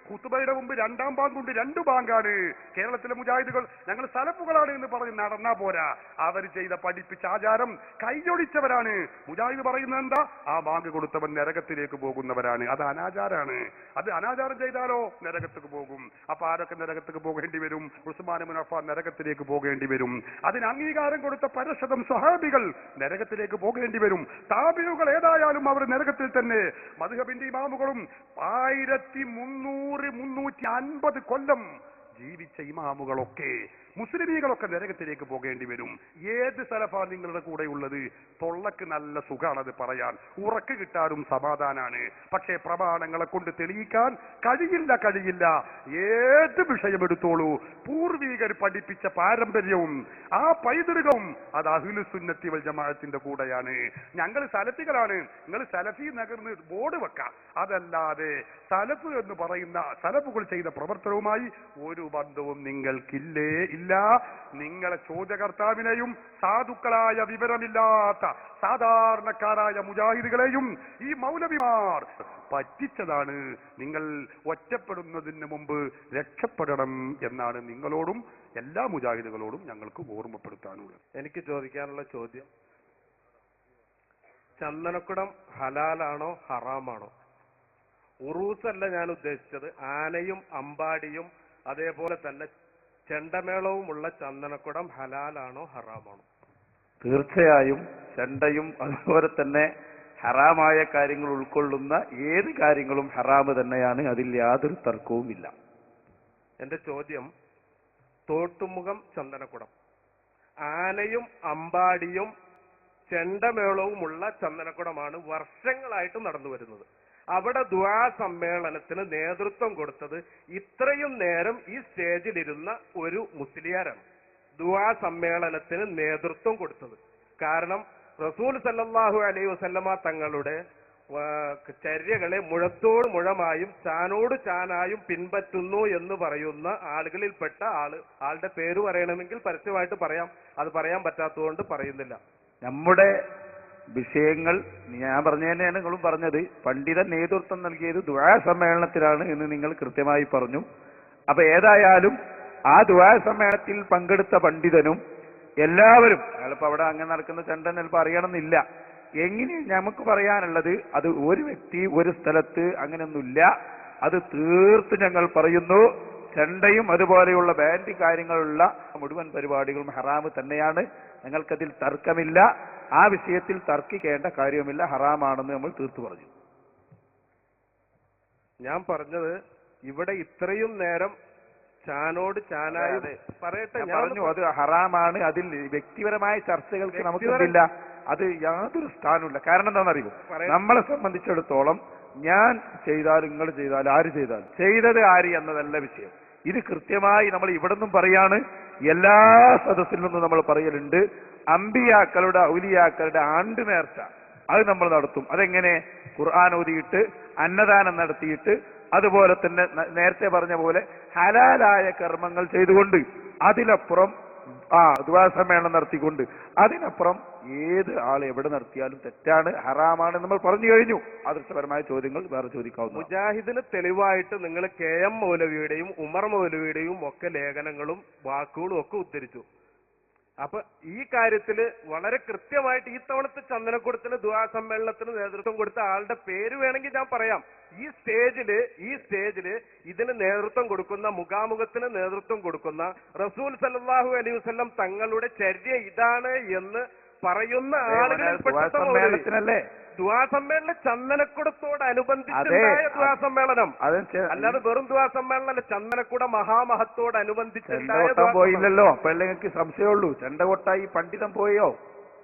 ഖുതുബയുടെ മുമ്പ് രണ്ടാം ബാങ്കുണ്ട്, 2 ബാങ്കാണ്. കേരളത്തിലെ മുജാഹിദുകൾ ഞങ്ങൾ സലഫുകളാണ് എന്ന് പറഞ്ഞ് നടന്നാ പോരാ. അവർ ചെയ്ത പഠിപ്പിച്ച ആചാരം കൈയൊടിച്ചവരാണ്. മുജാഹിദ് പറയുന്നത് എന്താ? ആ ബാങ്ക് കൊടുത്തവൻ നരകത്തിലേക്ക് പോകുന്നവരാണ്. അത് അനാചാരാണ്. അത് അനാചാരം ചെയ്താലോ നരകത്തേക്ക് പോകും. അപ്പൊ ആരൊക്കെ നരകത്തേക്ക് പോകേണ്ടി വരും? ഉസ്മാൻ ഇബ്നു അഫ്ഫാൻ നരകത്തിലേക്ക് പോകേണ്ടി വരും. അതിന് അംഗീകാരം കൊടുത്ത പരശതം സ്വഹാബികൾ നരകത്തിലേക്ക് പോകേണ്ടി വരും. താബിഉകൾ ഏതായാലും അവർ നരകത്തിൽ തന്നെ. മദ്ഹബിന്റെ ഇമാമുകളും 1300-350 കൊല്ലം ജീവിച്ച ഇമാമുകളൊക്കെ മുസ്ലിമീകളൊക്കെ നരകത്തിലേക്ക് പോകേണ്ടി വരും. ഏത് സലഫാ നിങ്ങളുടെ കൂടെ ഉള്ളത്? തൊള്ളക്ക് നല്ല സുഖാണത് പറയാൻ, ഉറക്ക് കിട്ടാനും സമാധാനാണ്. പക്ഷേ പ്രമാണങ്ങളെ കൊണ്ട് തെളിയിക്കാൻ കഴിയില്ല. ഏത് വിഷയമെടുത്തോളൂ, പൂർവീകർ പഠിപ്പിച്ച പാരമ്പര്യവും ആ പൈതൃകവും അത് അഹ്ലുസ് സുന്നത്തി വൽ ജമാഅത്തിന്റെ കൂടെയാണ്. ഞങ്ങൾ സലഫികളാണ്, നിങ്ങൾ സലഫി നഗർന്ന് ബോർഡ് വെക്കാം. അതല്ലാതെ സലഫ് എന്ന് പറയുന്ന സലഫുകൾ ചെയ്ത പ്രവർത്തനവുമായി ഒരു ബന്ധവും നിങ്ങൾക്കില്ലേ ഇല്ല. നിങ്ങളെ ചോദ്യകർത്താവിനെയും സാധുക്കളായ വിവരമില്ലാത്ത സാധാരണക്കാരായ മുജാഹിദുകളെയും ഈ മൗലവിമാർ പറ്റിച്ചതാണ്. നിങ്ങൾ ഒറ്റപ്പെടുന്നതിന് മുമ്പ് രക്ഷപ്പെടണം എന്നാണ് നിങ്ങളോടും എല്ലാ മുജാഹിദുകളോടും ഞങ്ങൾക്ക് ഓർമ്മപ്പെടുത്താനുള്ളത്. എനിക്ക് ചോദിക്കാനുള്ള ചോദ്യം, ചന്ദനക്കുടം ഹലാലാണോ ഹറാമാണോ? ഉറൂസല്ല ഞാൻ ഉദ്ദേശിച്ചത്, ആനയും അമ്പാടിയും അതേപോലെ തന്നെ ചെണ്ടമേളവുമുള്ള ചന്ദനക്കുടം ഹലാലാണോ ഹറാമാണോ? തീർച്ചയായും ചെണ്ടയും അതുപോലെ തന്നെ ഹറാമായ കാര്യങ്ങൾ ഉൾക്കൊള്ളുന്ന ഏത് കാര്യങ്ങളും ഹറാമ് തന്നെയാണ്. അതിൽ യാതൊരു തർക്കവുമില്ല. എന്റെ ചോദ്യം, തോട്ടുമുഖം ചന്ദനക്കുടം, ആനയും അമ്പാടിയും ചെണ്ടമേളവുമുള്ള ചന്ദനക്കുടമാണ് വർഷങ്ങളായിട്ട് നടന്നു വരുന്നത്. അവിടെ ദുആ സമ്മേളനത്തിന് നേതൃത്വം കൊടുത്തത് ഇത്രയും നേരം ഈ സ്റ്റേജിലിരുന്ന ഒരു മുസ്ലിയാരാണ് ദുആ സമ്മേളനത്തിന് നേതൃത്വം കൊടുത്തത്. കാരണം റസൂൽ സല്ലല്ലാഹു അലൈഹി വസല്ലമ തങ്ങളുടെ ചര്യകളെ മുഴത്തോട് മുഴമായും ചാനോട് ചാനായും പിൻപറ്റുന്നു എന്ന് പറയുന്ന ആളുകളിൽപ്പെട്ട ആളുടെ പേര് പറയണമെങ്കിൽ പരസ്യമായിട്ട് പറയാം. അത് പറയാൻ പറ്റാത്തതുകൊണ്ട് പറയുന്നില്ല. നമ്മുടെ വിഷയങ്ങൾ ഞാൻ പറഞ്ഞു തന്നെയാണ് നിങ്ങളും പറഞ്ഞത്. പണ്ഡിതൻ നേതൃത്വം നൽകിയത് ദുആ സമ്മേളനത്തിലാണ് എന്ന് നിങ്ങൾ കൃത്യമായി പറഞ്ഞു. അപ്പൊ ഏതായാലും ആ ദുആ സമ്മേളനത്തിൽ പങ്കെടുത്ത പണ്ഡിതനും എല്ലാവരും, അയാളിപ്പോ അവിടെ അങ്ങനെ നടക്കുന്ന ചണ്ടൻ ചിലപ്പോൾ അറിയണമെന്നില്ല. എങ്ങനെ നമുക്ക് പറയാനുള്ളത്, അത് ഒരു വ്യക്തി ഒരു സ്ഥലത്ത് അങ്ങനെയൊന്നുമില്ല. അത് തീർത്ത് ഞങ്ങൾ പറയുന്നു, ചെണ്ടയും അതുപോലെയുള്ള ബാൻഡ് കാര്യങ്ങളുള്ള മുഴുവൻ പരിപാടികളും ഹറാമ് തന്നെയാണ്. ഞങ്ങൾക്കതിൽ തർക്കമില്ല. ആ വിഷയത്തിൽ തർക്കിക്കേണ്ട കാര്യവുമില്ല. ഹറാമാണെന്ന് നമ്മൾ തീർത്തു പറഞ്ഞു. ഞാൻ പറഞ്ഞത് ഇവിടെ ഇത്രയും നേരം ചാനോട് ചാനായി പറയട്ടെ, ഞാൻ പറഞ്ഞു അത് ഹറാമാണ്. അതിൽ വ്യക്തിപരമായ ചർച്ചകൾക്ക് നമുക്കില്ല. അത് യാതൊരു സ്ഥാനമില്ല. കാരണം എന്താണെന്നറിയുമോ, നമ്മളെ സംബന്ധിച്ചിടത്തോളം ഞാൻ ചെയ്താലും നിങ്ങൾ ചെയ്താലും ആര് ചെയ്താലും ചെയ്തത് ആര് എന്നതല്ല വിഷയം. ഇത് കൃത്യമായി നമ്മൾ ഇവിടെ നിന്നും പറയാണ്, എല്ലാ സദസ്സിൽ നിന്നും നമ്മൾ പറയലുണ്ട്. അമ്പിയാക്കളുടെ ഔലിയാക്കളുടെ ആണ്ട് നേർച്ച അത് നമ്മൾ നടത്തും. അതെങ്ങനെ? ഖുർആൻ ഓതിയിട്ട് അന്നദാനം നടത്തിയിട്ട് അതുപോലെ തന്നെ നേരത്തെ പറഞ്ഞ പോലെ ഹലാലായ കർമ്മങ്ങൾ ചെയ്തുകൊണ്ട്, അതിനപ്പുറം ദുആ സമ്മേളനം നടത്തിക്കൊണ്ട്, അതിനപ്പുറം ഏത് ആൾ എവിടെ നടത്തിയാലും തെറ്റാണ്, ഹറാമാണ് നമ്മൾ പറഞ്ഞു കഴിഞ്ഞു. ആദർശപരമായ ചോദ്യങ്ങൾ വേറെ ചോദിക്കാവുന്നു. മുജാഹിദിന് തെളിവായിട്ട് നിങ്ങൾ KM മൗലവിയുടെയും ഉമർ മൗലവിയുടെയും ഒക്കെ ലേഖനങ്ങളും വാക്കുകളും ഒക്കെ ഉദ്ധരിച്ചു. അപ്പൊ ഈ കാര്യത്തില് വളരെ കൃത്യമായിട്ട് ഈ തവണത്തെ ചന്ദനക്കുടത്തിന് ദുആ സമ്മേളനത്തിന് നേതൃത്വം കൊടുത്ത ആളുടെ പേര് വേണമെങ്കിൽ ഞാൻ പറയാം. ഈ സ്റ്റേജില് ഇതിന് നേതൃത്വം കൊടുക്കുന്ന, മുഖാമുഖത്തിന് നേതൃത്വം കൊടുക്കുന്ന റസൂൽ സല്ലല്ലാഹു അലൈഹി വസല്ലം തങ്ങളുടെ ചര്യ ഇതാണ് എന്ന് പറയുന്ന ആളുകളിൽപ്പെട്ടല്ലേ ദുആ സമ്മേളനം, ചന്ദനക്കുടത്തോടനുബന്ധിച്ചുണ്ടായ ദുആ സമ്മേളനം. അല്ലാതെ വെറും ദുആ സമ്മേളനം, ചന്ദനക്കുട മഹാമഹത്തോടനുബന്ധിച്ചുണ്ടായ പോയില്ലല്ലോ. അപ്പൊ നിങ്ങൾക്ക് സംശയമുള്ളൂ, ചെണ്ട കൊട്ടായി പണ്ഡിതം പോയോ?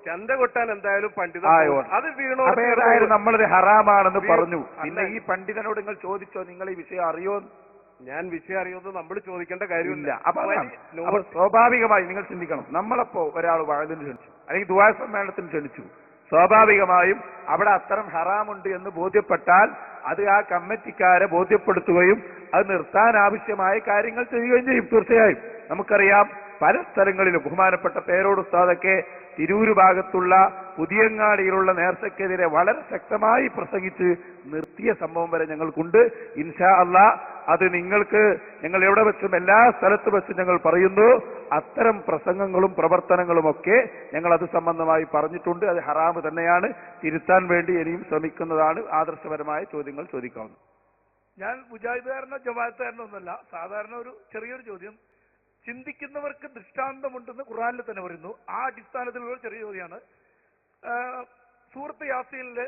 ചന്ത കൊട്ടാൻ എന്തായാലും പണ്ഡിതൻ അത് വീണോ. നമ്മളത് ഹറാമാണെന്ന് പറഞ്ഞു. പിന്നെ ഈ പണ്ഡിതനോട് നിങ്ങൾ ചോദിച്ചോ, നിങ്ങൾ ഈ വിഷയം അറിയോ? ഞാൻ വിഷയം അറിയുന്നത് നമ്മൾ ചോദിക്കേണ്ട കാര്യമില്ല. അപ്പൊ സ്വാഭാവികമായി നിങ്ങൾ ചിന്തിക്കണം, നമ്മളപ്പോ ഒരാൾ വഅദിന് ക്ഷണിച്ചു അല്ലെങ്കിൽ ദുആ സമ്മേളനത്തിന് ക്ഷണിച്ചു, സ്വാഭാവികമായും അവിടെ അത്തരം ഹറാമുണ്ട് എന്ന് ബോധ്യപ്പെട്ടാൽ അത് ആ കമ്മിറ്റിക്കാരെ ബോധ്യപ്പെടുത്തുകയും അത് നിർത്താൻ ആവശ്യമായ കാര്യങ്ങൾ ചെയ്യുകയും ചെയ്യും. തീർച്ചയായും നമുക്കറിയാം, പല സ്ഥലങ്ങളിലും ബഹുമാനപ്പെട്ട പേരോട് ഉസ്താദൊക്കെ തിരൂര് ഭാഗത്തുള്ള പുതിയങ്ങാടിയിലുള്ള നേർച്ചയ്ക്കെതിരെ വളരെ ശക്തമായി പ്രസംഗിച്ച് നിർത്തിയ സംഭവം വരെ ഞങ്ങൾക്കുണ്ട്. ഇൻഷാ അല്ലാഹ് അത് നിങ്ങൾക്ക് ഞങ്ങൾ എവിടെ വെച്ചും എല്ലാ സ്ഥലത്ത് വെച്ചും ഞങ്ങൾ പറയുന്നു. അത്തരം പ്രസംഗങ്ങളും പ്രവർത്തനങ്ങളുമൊക്കെ ഞങ്ങൾ അത് സംബന്ധമായി പറഞ്ഞിട്ടുണ്ട്. അത് ഹറാമ് തന്നെയാണ്. തിരുത്താൻ വേണ്ടി ഇനിയും ശ്രമിക്കുന്നതാണ്. ആദർശപരമായ ചോദ്യങ്ങൾ ചോദിക്കാവുന്നത്. ഞാൻ മുജാഹിദുകാരനോ ജമാഅത്തുകാരനോ ഒന്നല്ല, സാധാരണ ഒരു ചെറിയൊരു ചോദ്യം. ചിന്തിക്കുന്നവർക്ക് ദൃഷ്ടാന്തമുണ്ടെന്ന് ഖുർആനിൽ തന്നെ പറയുന്നു. ആ അടിസ്ഥാനത്തിലുള്ള ചെറിയ ചോദ്യമാണ്. സൂറത്ത് യാസീനില്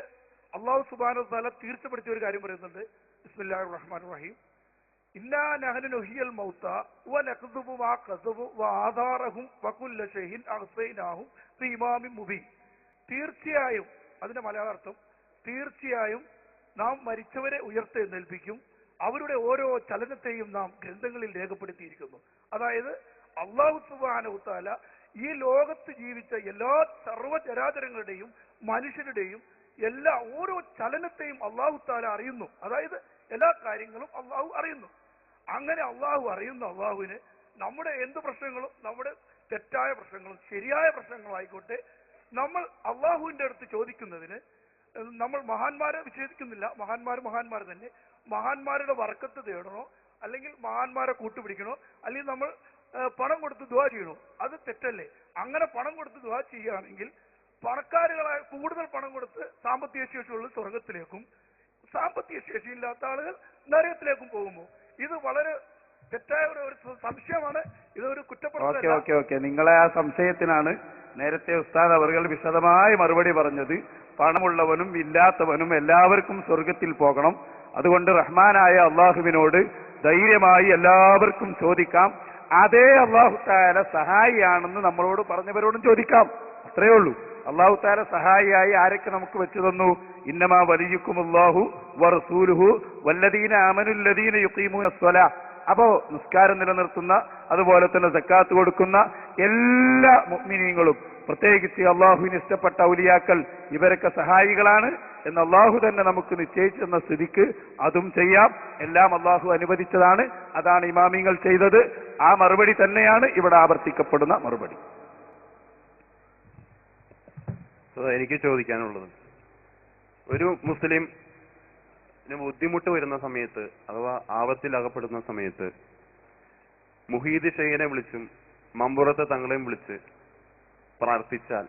അല്ലാഹു സുബ്ഹാനഹു വ തആല തീർച്ചപ്പെടുത്തിയ ഒരു കാര്യം പറയുന്നുണ്ട്. ബിസ്മില്ലാഹിർ റഹ്മാനിർ റഹീം. ഇല്ലാ നഹ്നു നുഹിയൽ മൗത വനഖ്ദുബു മാ ഖസബു വആദാറഹും വകുല്ല ഷൈഇൻ അഹ്സൈനാഹു ഫീ ഇമാമിൻ മുബീൻ. തീർച്ചയായും, അതിന്റെ മലയാളാർത്ഥം, തീർച്ചയായും നാം മരിച്ചവരെ ഉയർത്തെഴുന്നേൽപ്പിക്കും, അവരുടെ ഓരോ ചലനത്തെയും നാം ഗ്രന്ഥങ്ങളിൽ രേഖപ്പെടുത്തിയിരിക്കുന്നു. അതായത് അല്ലാഹു സുബ്ഹാനഹു വ തആല ഈ ലോകത്ത് ജീവിച്ച എല്ലാ സർവ്വചരാചരങ്ങളുടെയും മനുഷ്യരുടെയും എല്ലാ ഓരോ ചലനത്തെയും അല്ലാഹു തആല അറിയുന്നു. അതായത് എല്ലാ കാര്യങ്ങളും അല്ലാഹു അറിയുന്നു. അങ്ങനെ അല്ലാഹു അറിയുന്ന അല്ലാഹുവിന് നമ്മുടെ എന്ത് പ്രശ്നങ്ങളും, നമ്മുടെ തെറ്റായ പ്രശ്നങ്ങളും ശരിയായ പ്രശ്നങ്ങളായിക്കോട്ടെ, നമ്മൾ അല്ലാഹുവിന്റെ അടുത്ത് ചോദിക്കുന്നതിന് നമ്മൾ മഹാന്മാരെ വിശേഷിക്കുന്നില്ല. മഹാന്മാർ തന്നെ. മഹാന്മാരുടെ വർക്കത്ത് തേടണോ, അല്ലെങ്കിൽ മഹാന്മാരെ കൂട്ടുപിടിക്കണോ, അല്ലെങ്കിൽ നമ്മൾ പണം കൊടുത്ത് ദുആ ചെയ്യണോ? അത് തെറ്റല്ലേ? അങ്ങനെ പണം കൊടുത്ത് ദുആ ചെയ്യുകയാണെങ്കിൽ പണക്കാരുകളായ കൂടുതൽ പണം കൊടുത്ത് സാമ്പത്തിക ശേഷിയുള്ള സ്വർഗത്തിലേക്കും സാമ്പത്തിക ശേഷിയില്ലാത്ത ആളുകൾ നരകത്തിലേക്കും പോകുമോ? ഇത് വളരെ തെറ്റായ ഒരു സംശയമാണ്. ഇതൊരു കുറ്റപ്പെടുത്തൽ. ഓക്കെ. നിങ്ങളെ ആ സംശയത്തിനാണ് നേരത്തെ ഉസ്താദ് അവർകൾ വിശദമായ മറുപടി പറഞ്ഞത്. പണമുള്ളവനും ഇല്ലാത്തവനും എല്ലാവർക്കും സ്വർഗത്തിൽ പോകണം. അതുകൊണ്ട് റഹ്മാനായ അള്ളാഹുവിനോട് ധൈര്യമായി എല്ലാവർക്കും ചോദിക്കാം. അതേ അള്ളാഹു തആല സഹായിയാണെന്ന് നമ്മളോട് പറഞ്ഞവരോടും ചോദിക്കാം. അത്രയേ ഉള്ളൂ. അള്ളാഹു തആല സഹായിയായി ആരൊക്കെ നമുക്ക് വെച്ചു തന്നു? ഇന്നമാ വലിയുക്കുമുല്ലാഹു വറസൂലുഹു വല്ലദീന ആമനുല്ലദീന യുഖീമൂനസ്സലാ. അപ്പോ നിസ്കാരം നിലനിർത്തുന്ന, അതുപോലെ തന്നെ സക്കാത്ത് കൊടുക്കുന്ന എല്ലാ മുഅ്മിനീങ്ങളും, പ്രത്യേകിച്ച് അള്ളാഹുവിന് ഇഷ്ടപ്പെട്ട ഔലിയാക്കൾ, ഇവരൊക്കെ സഹായികളാണ് എന്ന് അള്ളാഹു തന്നെ നമുക്ക് നിശ്ചയിച്ചെന്ന സ്ഥിതിക്ക് അതും ചെയ്യാം. എല്ലാം അള്ളാഹു അനുവദിച്ചതാണ്. അതാണ് ഇമാമിങ്ങൾ ചെയ്തത്. ആ മറുപടി തന്നെയാണ് ഇവിടെ ആവർത്തിക്കപ്പെടുന്ന മറുപടി. എനിക്ക് ചോദിക്കാനുള്ളത്, ഒരു മുസ്ലിം ബുദ്ധിമുട്ട് വരുന്ന സമയത്ത് അഥവാ ആപത്തിൽ അകപ്പെടുന്ന സമയത്ത് മുഹീദ് ഷെയ്ഖിനെ വിളിച്ചും മമ്പുറത്തെ തങ്ങളെയും വിളിച്ച് പ്രാർത്ഥിച്ചാൽ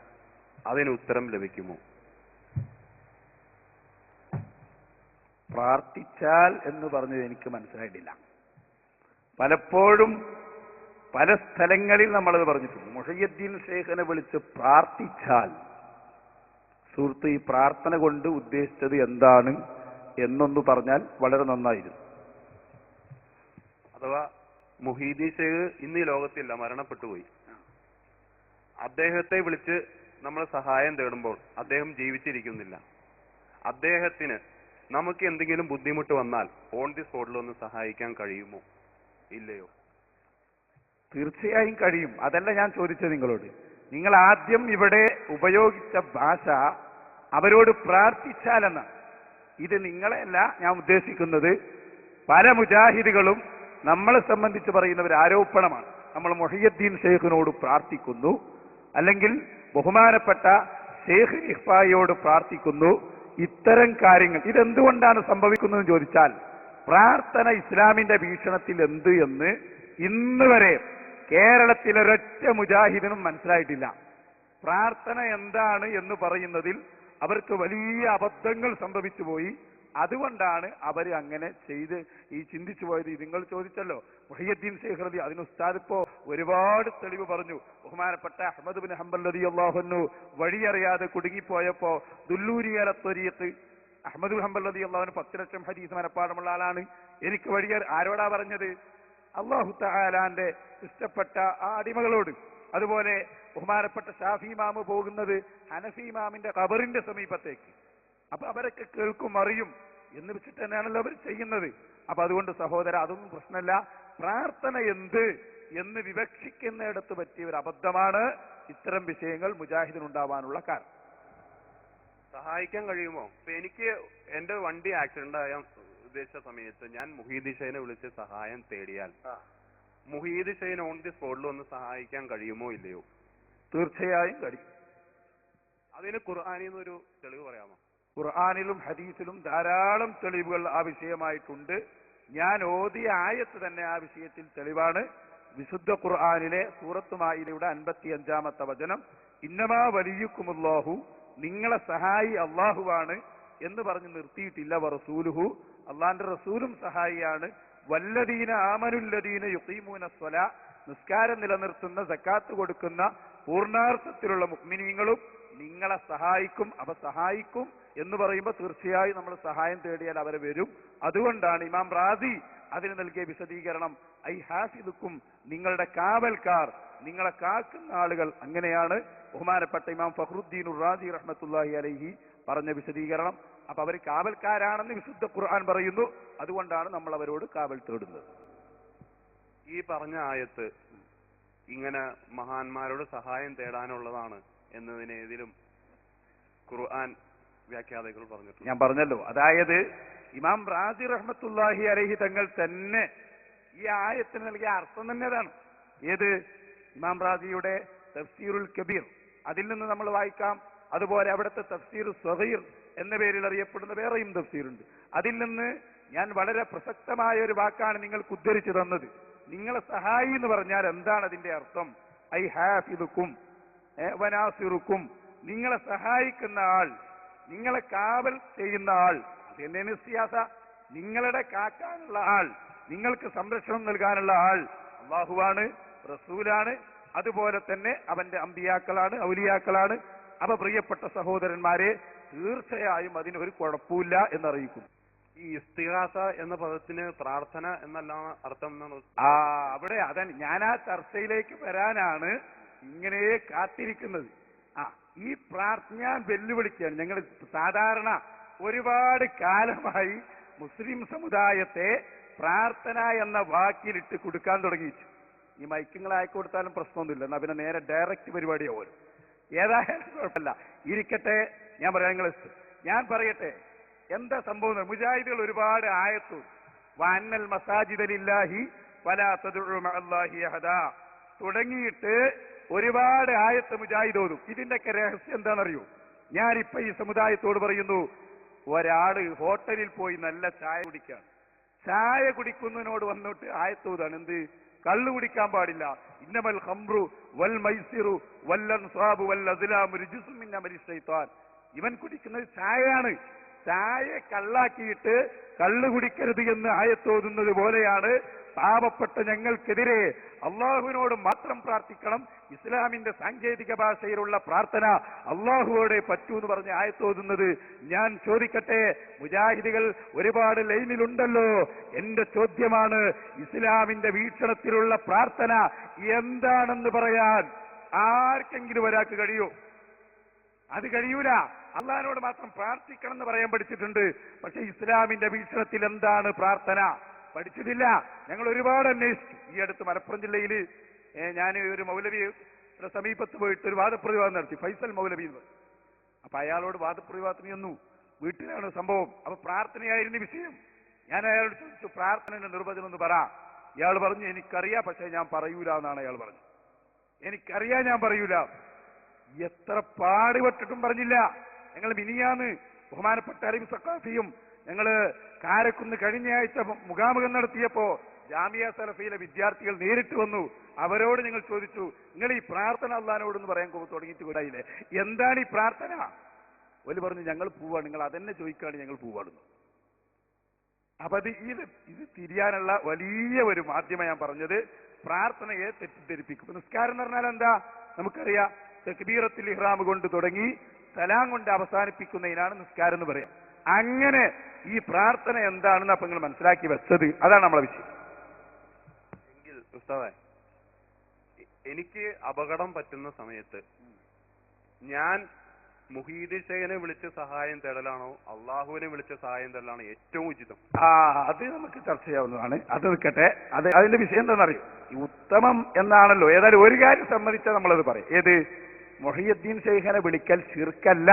അതിന് ഉത്തരം ലഭിക്കുമോ? പ്രാർത്ഥിച്ചാൽ എന്ന് പറഞ്ഞത് എനിക്ക് മനസ്സിലായിട്ടില്ല. പലപ്പോഴും പല സ്ഥലങ്ങളിൽ നമ്മളത് പറഞ്ഞിട്ടുണ്ട്. മുഹയ്യദ്ദീൻ ഷെയ്ഖിനെ വിളിച്ച് പ്രാർത്ഥിച്ചാൽ, സുഹൃത്ത്, ഈ പ്രാർത്ഥന കൊണ്ട് ഉദ്ദേശിച്ചത് എന്താണ് എന്നൊന്ന് പറഞ്ഞാൽ വളരെ നന്നായിരുന്നു. അഥവാ മുഹീദ് ഷെയ്ഖ് ഇന്ന് ഈ ലോകത്തില്ല, മരണപ്പെട്ടുപോയി. അദ്ദേഹത്തെ വിളിച്ച് നമ്മൾ സഹായം തേടുമ്പോൾ അദ്ദേഹം ജീവിച്ചിരിക്കുന്നില്ല. അദ്ദേഹത്തിന് നമുക്ക് എന്തെങ്കിലും ബുദ്ധിമുട്ട് വന്നാൽ ഓൺ ദി സ്പോട്ടിൽ ഒന്ന് സഹായിക്കാൻ കഴിയുമോ ഇല്ലയോ? തീർച്ചയായും കഴിയും. അതല്ല ഞാൻ ചോദിച്ചത് നിങ്ങളോട്. നിങ്ങൾ ആദ്യം ഇവിടെ ഉപയോഗിച്ച ഭാഷ അവരോട് പ്രാർത്ഥിച്ചാലെന്നാണ്. ഇത് നിങ്ങളെയല്ല ഞാൻ ഉദ്ദേശിക്കുന്നത്. പല മുജാഹിദുകളും നമ്മളെ സംബന്ധിച്ച് പറയുന്ന ഒരു ആരോപണമാണ്. നമ്മൾ മുഹയ്യദ്ദീൻ ഷെയ്ഖിനോട് പ്രാർത്ഥിക്കുന്നു, അല്ലെങ്കിൽ ബഹുമാനപ്പെട്ട ഷെയ്ഖ് ഇഖ്ഫായിയോട് പ്രാർത്ഥിക്കുന്നു. ഇത്തരം കാര്യങ്ങൾ ഇതെന്തുകൊണ്ടാണ് സംഭവിക്കുന്നതെന്ന് ചോദിച്ചാൽ, പ്രാർത്ഥന ഇസ്ലാമിന്റെ വീക്ഷണത്തിൽ എന്ത് എന്ന് ഇന്ന് വരെ കേരളത്തിലൊരൊറ്റ മുജാഹിദിനും മനസ്സിലായിട്ടില്ല. പ്രാർത്ഥന എന്താണ് എന്ന് പറയുന്നതിൽ അവർക്ക് വലിയ അബദ്ധങ്ങൾ സംഭവിച്ചു പോയി. അതുകൊണ്ടാണ് അവർ അങ്ങനെ ചെയ്ത് ഈ ചിന്തിച്ചു പോയത്. നിങ്ങൾ ചോദിച്ചല്ലോ മുഹയ്യദ്ദീൻ ഷെയ്ഖ് റളി, അതിന് ഉസ്താദ് ഇപ്പോ ഒരുപാട് തെളിവ് പറഞ്ഞു. ബഹുമാനപ്പെട്ട അഹ്മദ് ബിൻ ഹംബൽ റളിയല്ലാഹു അൻഹു വഴിയറിയാതെ കുടുങ്ങിപ്പോയപ്പോ ദുല്ലൂരിയല ത്വരീഖ്, അഹ്മദ് ബിൻ ഹംബൽ റളിയല്ലാഹു അൻഹു 10 ലക്ഷം ഹദീസ് മനപ്പാടമുള്ള ആളാണ്. എനിക്ക് ആരോടാ പറഞ്ഞത്? അല്ലാഹു തആലാന്റെ ഇഷ്ടപ്പെട്ട ആ അടിമകളോട്. അതുപോലെ ബഹുമാനപ്പെട്ട ഷാഫി ഇമാമ് പോകുന്നത് ഹനഫി ഇമാമിന്റെ ഖബറിന്റെ സമീപത്തേക്ക്. അപ്പൊ അവരൊക്കെ കേൾക്കും, അറിയും എന്ന് വെച്ചിട്ട് തന്നെയാണല്ലോ അവർ ചെയ്യുന്നത്. അപ്പൊ അതുകൊണ്ട് സഹോദര, അതൊന്നും പ്രശ്നമല്ല. പ്രാർത്ഥന എന്ത് എന്ന് വിവക്ഷിക്കുന്നിടത്ത് പറ്റിയ ഒരു അബദ്ധമാണ് ഇത്തരം വിഷയങ്ങൾ മുജാഹിദിനുണ്ടാവാനുള്ള കാരണം. സഹായിക്കാൻ കഴിയുമോ? ഇപ്പൊ എനിക്ക് എന്റെ വണ്ടി ആക്സിഡന്റ് ആയ ഉദ്ദേശിച്ച സമയത്ത് ഞാൻ മുഹീദ് ഷെയ്ഖിനെ വിളിച്ച് സഹായം തേടിയാൽ മുഹീദ് ഷെയ്ഖിനെ ഓൺ ദി സ്പോട്ടിൽ ഒന്ന് സഹായിക്കാൻ കഴിയുമോ ഇല്ലയോ? തീർച്ചയായും കഴിയും. അതിന് ഖുർആനിൽ നിന്നൊരു തെളിവ് പറയാമോ? ഖുർആനിലും ഹദീസിലും ധാരാളം തെളിവുകൾ ആ വിഷയമായിട്ടുണ്ട്. ഞാൻ ഓതിയ ആയത്ത് തന്നെ ആ വിഷയത്തിൽ തെളിവാണ്. വിശുദ്ധ ഖുർആനിലെ സൂറത്ത് മാഇദയുടെ 55-ാമത്തെ വചനം, ഇന്നമാ വലിയുക്കുമുല്ലാഹു, നിങ്ങളെ സഹായി അള്ളാഹുവാണ് എന്ന് പറഞ്ഞ് നിർത്തിയിട്ടില്ല. വറസൂലുഹു, അള്ളാന്റെ റസൂലും സഹായിയാണ്. വല്ലദീന ആമനുല്ലദീന യുഖീമൂന സ്വലാ, നിസ്കാരം നിലനിർത്തുന്ന സക്കാത്ത് കൊടുക്കുന്ന പൂർണ്ണാർത്ഥത്തിലുള്ള മുഅ്മിനീങ്ങളും നിങ്ങളെ സഹായിക്കും. അവ സഹായിക്കും എന്ന് പറയുമ്പോൾ തീർച്ചയായും നമ്മൾ സഹായം തേടിയാൽ അവരെ വരും. അതുകൊണ്ടാണ് ഇമാം റാസി അതിന് നൽകിയ വിശദീകരണം, ഐ ഹാഫിദുക്കും, നിങ്ങളുടെ കാവൽക്കാർ, നിങ്ങളെ കാക്കുന്ന ആളുകൾ. അങ്ങനെയാണ് ബഹുമാനപ്പെട്ട ഇമാം ഫഖ്റുദ്ദീൻ റാസി റഹ്മത്തുള്ളാഹി അലൈഹി പറഞ്ഞ വിശദീകരണം. അപ്പൊ അവർ കാവൽക്കാരാണെന്ന് വിശുദ്ധ ഖുർആൻ പറയുന്നു. അതുകൊണ്ടാണ് നമ്മൾ അവരോട് കാവൽ തേടുന്നത്. ഈ പറഞ്ഞ ആയത്ത് ഇങ്ങനെ മഹാന്മാരോട് സഹായം തേടാനുള്ളതാണ് എന്നതിന് ഏതിലും ഖുർആൻ വ്യാഖ്യാതാക്കൾ പറഞ്ഞിട്ടുണ്ട്? ഞാൻ പറഞ്ഞല്ലോ, അതായത് ഇമാം റാസി റഹ്മത്തുള്ളാഹി അലൈഹി തങ്ങൾ തന്നെ ഈ ആയത്തിന് നൽകിയ അർത്ഥം തന്നെ അതാണ്. ഏത്? ഇമാം റാസിയുടെ തഫ്സീറുൽ കബീർ, അതിൽ നിന്ന് നമ്മൾ വായിക്കാം. അതുപോലെ അവിടുത്തെ തഫ്സീർ സ്വഗീർ എന്ന പേരിൽ അറിയപ്പെടുന്ന വേറെയും തഫ്സീറുണ്ട്. അതിൽ നിന്ന് ഞാൻ വളരെ പ്രസക്തമായ ഒരു വാക്കാണ് നിങ്ങൾക്ക് ഉദ്ധരിച്ചു തന്നത്. നിങ്ങളെ സഹായി എന്ന് പറഞ്ഞാൽ എന്താണ് അതിന്റെ അർത്ഥം? ഐ ഹാഫിദുക്കും വനാസിറുക്കും, നിങ്ങളെ സഹായിക്കുന്ന ആൾ, നിങ്ങളെ കാവൽ ചെയ്യുന്ന ആൾ. അത് തന്നെയാണ് സിയാസ. നിങ്ങളുടെ കാക്കാനുള്ള ആൾ, നിങ്ങൾക്ക് സംരക്ഷണം നൽകാനുള്ള ആൾ അള്ളാഹുവാണ്, റസൂലാണ്, അതുപോലെ തന്നെ അവന്റെ അമ്പിയാക്കളാണ്, ഔലിയാക്കളാണ്. അവ പ്രിയപ്പെട്ട സഹോദരന്മാരെ, തീർച്ചയായും അതിനൊരു കുഴപ്പമില്ല എന്നറിയിക്കും. ഈ ഇസ്തിഗാസ എന്ന പദത്തിന് പ്രാർത്ഥന എന്നല്ല അർത്ഥം എന്നാണ്. അവിടെ അതാണ് ഞാൻ ആ ചർച്ചയിലേക്ക് വരാനാണ് ഇങ്ങനെ കാത്തിരിക്കുന്നത്. ഈ പ്രാർത്ഥന ഞാൻ വെല്ലുവിളിക്കുകയാണ്. ഞങ്ങൾ സാധാരണ ഒരുപാട് കാലമായി മുസ്ലിം സമുദായത്തെ പ്രാർത്ഥന എന്ന വാക്കിലിട്ട് കൊടുക്കാൻ തുടങ്ങിയിട്ടു. ഈ മൈക്കുകളായി കൊടുത്താലും പ്രശ്നമൊന്നുമില്ല, എന്നാ പിന്നെ നേരെ ഡയറക്റ്റ് പരിപാടിയാവും. ഏതായാലും കുഴപ്പമില്ല, ഇരിക്കട്ടെ. ഞാൻ പറയാം, ഞാൻ പറയട്ടെ എന്താ സംഭവം. മുജാഹിദുകൾ ഒരുപാട് ആയത്തു വഅന്നൽ മസാജിദ ലില്ലാഹി ഫലാ തദ്ഉ മഅല്ലാഹി അഹദാ തുടങ്ങിയിട്ട് ഒരുപാട് ആയത്ത് മുജാഹിദ് ഓതും. ഇതിന്റെയൊക്കെ രഹസ്യം എന്താണെന്നറിയോ? ഞാനിപ്പോ ഈ സമുദായത്തോട് പറയുന്നു, ഒരാള് ഹോട്ടലിൽ പോയി നല്ല ചായ കുടിക്കാണ്. ചായ കുടിക്കുന്നതിനോട് വന്നിട്ട് ആയത്തോതാണ് എന്ത്? കള്ളു കുടിക്കാൻ പാടില്ല. ഇന്നമൽ ഖംറു വൽ മൈസിറു വൽ അൻസാബു വൽ അസ്ലാമു റിജ്സും മിൻ അമലി ശൈത്താൻ. ഇവൻ കുടിക്കുന്നത് ചായയാണ്. ചായ കള്ളാക്കിയിട്ട് കള്ളു കുടിക്കരുത് എന്ന് ആയത്തോതുന്നത് പോലെയാണ് പാവപ്പെട്ട ഞങ്ങൾക്കെതിരെ അള്ളാഹുവിനോട് മാത്രം പ്രാർത്ഥിക്കണം. ഇസ്ലാമിന്റെ സാങ്കേതിക ഭാഷയിലുള്ള പ്രാർത്ഥന അള്ളാഹുവോടെ പറ്റൂ എന്ന് പറഞ്ഞ് ആയത്തോതുന്നത്. ഞാൻ ചോദിക്കട്ടെ, മുജാഹിദുകൾ ഒരുപാട് ലൈനിലുണ്ടല്ലോ. എന്റെ ചോദ്യമാണ്, ഇസ്ലാമിന്റെ വീക്ഷണത്തിലുള്ള പ്രാർത്ഥന എന്താണെന്ന് പറയാൻ ആർക്കെങ്കിലും ഒരാൾക്ക് കഴിയോ? അത് കഴിയൂല. അള്ളാഹിനോട് മാത്രം പ്രാർത്ഥിക്കണം എന്ന് പറയാൻ പഠിച്ചിട്ടുണ്ട്. പക്ഷെ ഇസ്ലാമിന്റെ വീക്ഷണത്തിൽ എന്താണ് പ്രാർത്ഥന പഠിച്ചിട്ടില്ല. ഞങ്ങൾ ഒരുപാട് അന്വേഷിച്ചു. ഈ അടുത്ത് മലപ്പുറം ജില്ലയിൽ ഞാൻ ഒരു മൗലവിയുടെ സമീപത്ത് പോയിട്ട് ഒരു വാദപ്രതിവാദം നടത്തി, ഫൈസൽ മൗലവി എന്ന്. അപ്പൊ അയാളോട് വാദപ്രതിവാദത്തിന് ചെന്നു. വീട്ടിലാണ് സംഭവം. അപ്പൊ പ്രാർത്ഥനയായിരുന്നു വിഷയം. ഞാൻ അയാളോട് ചോദിച്ചു, പ്രാർത്ഥനയുടെ നിർവചനം ഒന്ന് പറ. ഇയാൾ പറഞ്ഞു, എനിക്കറിയാം, പക്ഷെ ഞാൻ പറയൂല എന്നാണ് അയാൾ പറഞ്ഞു. എനിക്കറിയാം, ഞാൻ പറയൂല. എത്ര പാടുപെട്ടിട്ടും പറഞ്ഞില്ല. ഞങ്ങൾ മിനിയാന്ന് ബഹുമാനപ്പെട്ട അലി സഖാഫിയും ഞങ്ങള് കാരക്കുന്ന് കഴിഞ്ഞ ആഴ്ച മുഖാമുഖം നടത്തിയപ്പോ ജാമിയ സലഫിയിലെ വിദ്യാർത്ഥികൾ നേരിട്ട് വന്നു. അവരോട് ഞങ്ങൾ ചോദിച്ചു, നിങ്ങൾ ഈ പ്രാർത്ഥന അള്ളാഹിനോടെന്ന് പറയാൻ തുടങ്ങിയിട്ട് കൂടായില്ലേ, എന്താണ് ഈ പ്രാർത്ഥന? ഒരു പറഞ്ഞു, ഞങ്ങൾ പോവാണ്, നിങ്ങൾ അതെന്നെ ചോദിക്കുകയാണ്, ഞങ്ങൾ പോവാടുന്നു. അപ്പൊ ഇത് തിരിയാനുള്ള വലിയ ഒരു മാധ്യമം ഞാൻ പറഞ്ഞത്. പ്രാർത്ഥനയെ തെറ്റിദ്ധരിപ്പിക്കും. നിസ്കാരം എന്ന് പറഞ്ഞാൽ എന്താ നമുക്കറിയാം. തക്ബീറത്തുൽ ഇഹ്റാം കൊണ്ട് തുടങ്ങി സലാം കൊണ്ട് അവസാനിപ്പിക്കുന്നതിനാണ് നിസ്കാരം എന്ന് പറയാം. അങ്ങനെ ഈ പ്രാർത്ഥന എന്താണെന്ന് അപ്പൊ നിങ്ങൾ മനസ്സിലാക്കി വെച്ചത്. അതാണ് നമ്മളെ വിഷയം. എങ്കിൽ ഉസ്താദേ, എനിക്ക് അപകടം പറ്റുന്ന സമയത്ത് ഞാൻ മുഹീദ് ഷെയ്ഖിനെ വിളിച്ച് സഹായം തേടലാണോ അള്ളാഹുവിനെ വിളിച്ച് സഹായം തേടലാണോ ഏറ്റവും ഉചിതം? അത് നമുക്ക് ചർച്ച ചെയ്യാവുന്നതാണ്. അത് നിൽക്കട്ടെ. അതിന്റെ വിഷയം എന്താണെന്നറിയോ? ഈ ഉത്തമം എന്നാണല്ലോ. ഏതായാലും ഒരു കാര്യം സംബന്ധിച്ചാൽ നമ്മളത് പറയും. ഏത്? മുഹയ്യദ്ദീൻ ഷെയ്ഖിനെ വിളിക്കൽ ശിർക്കല്ല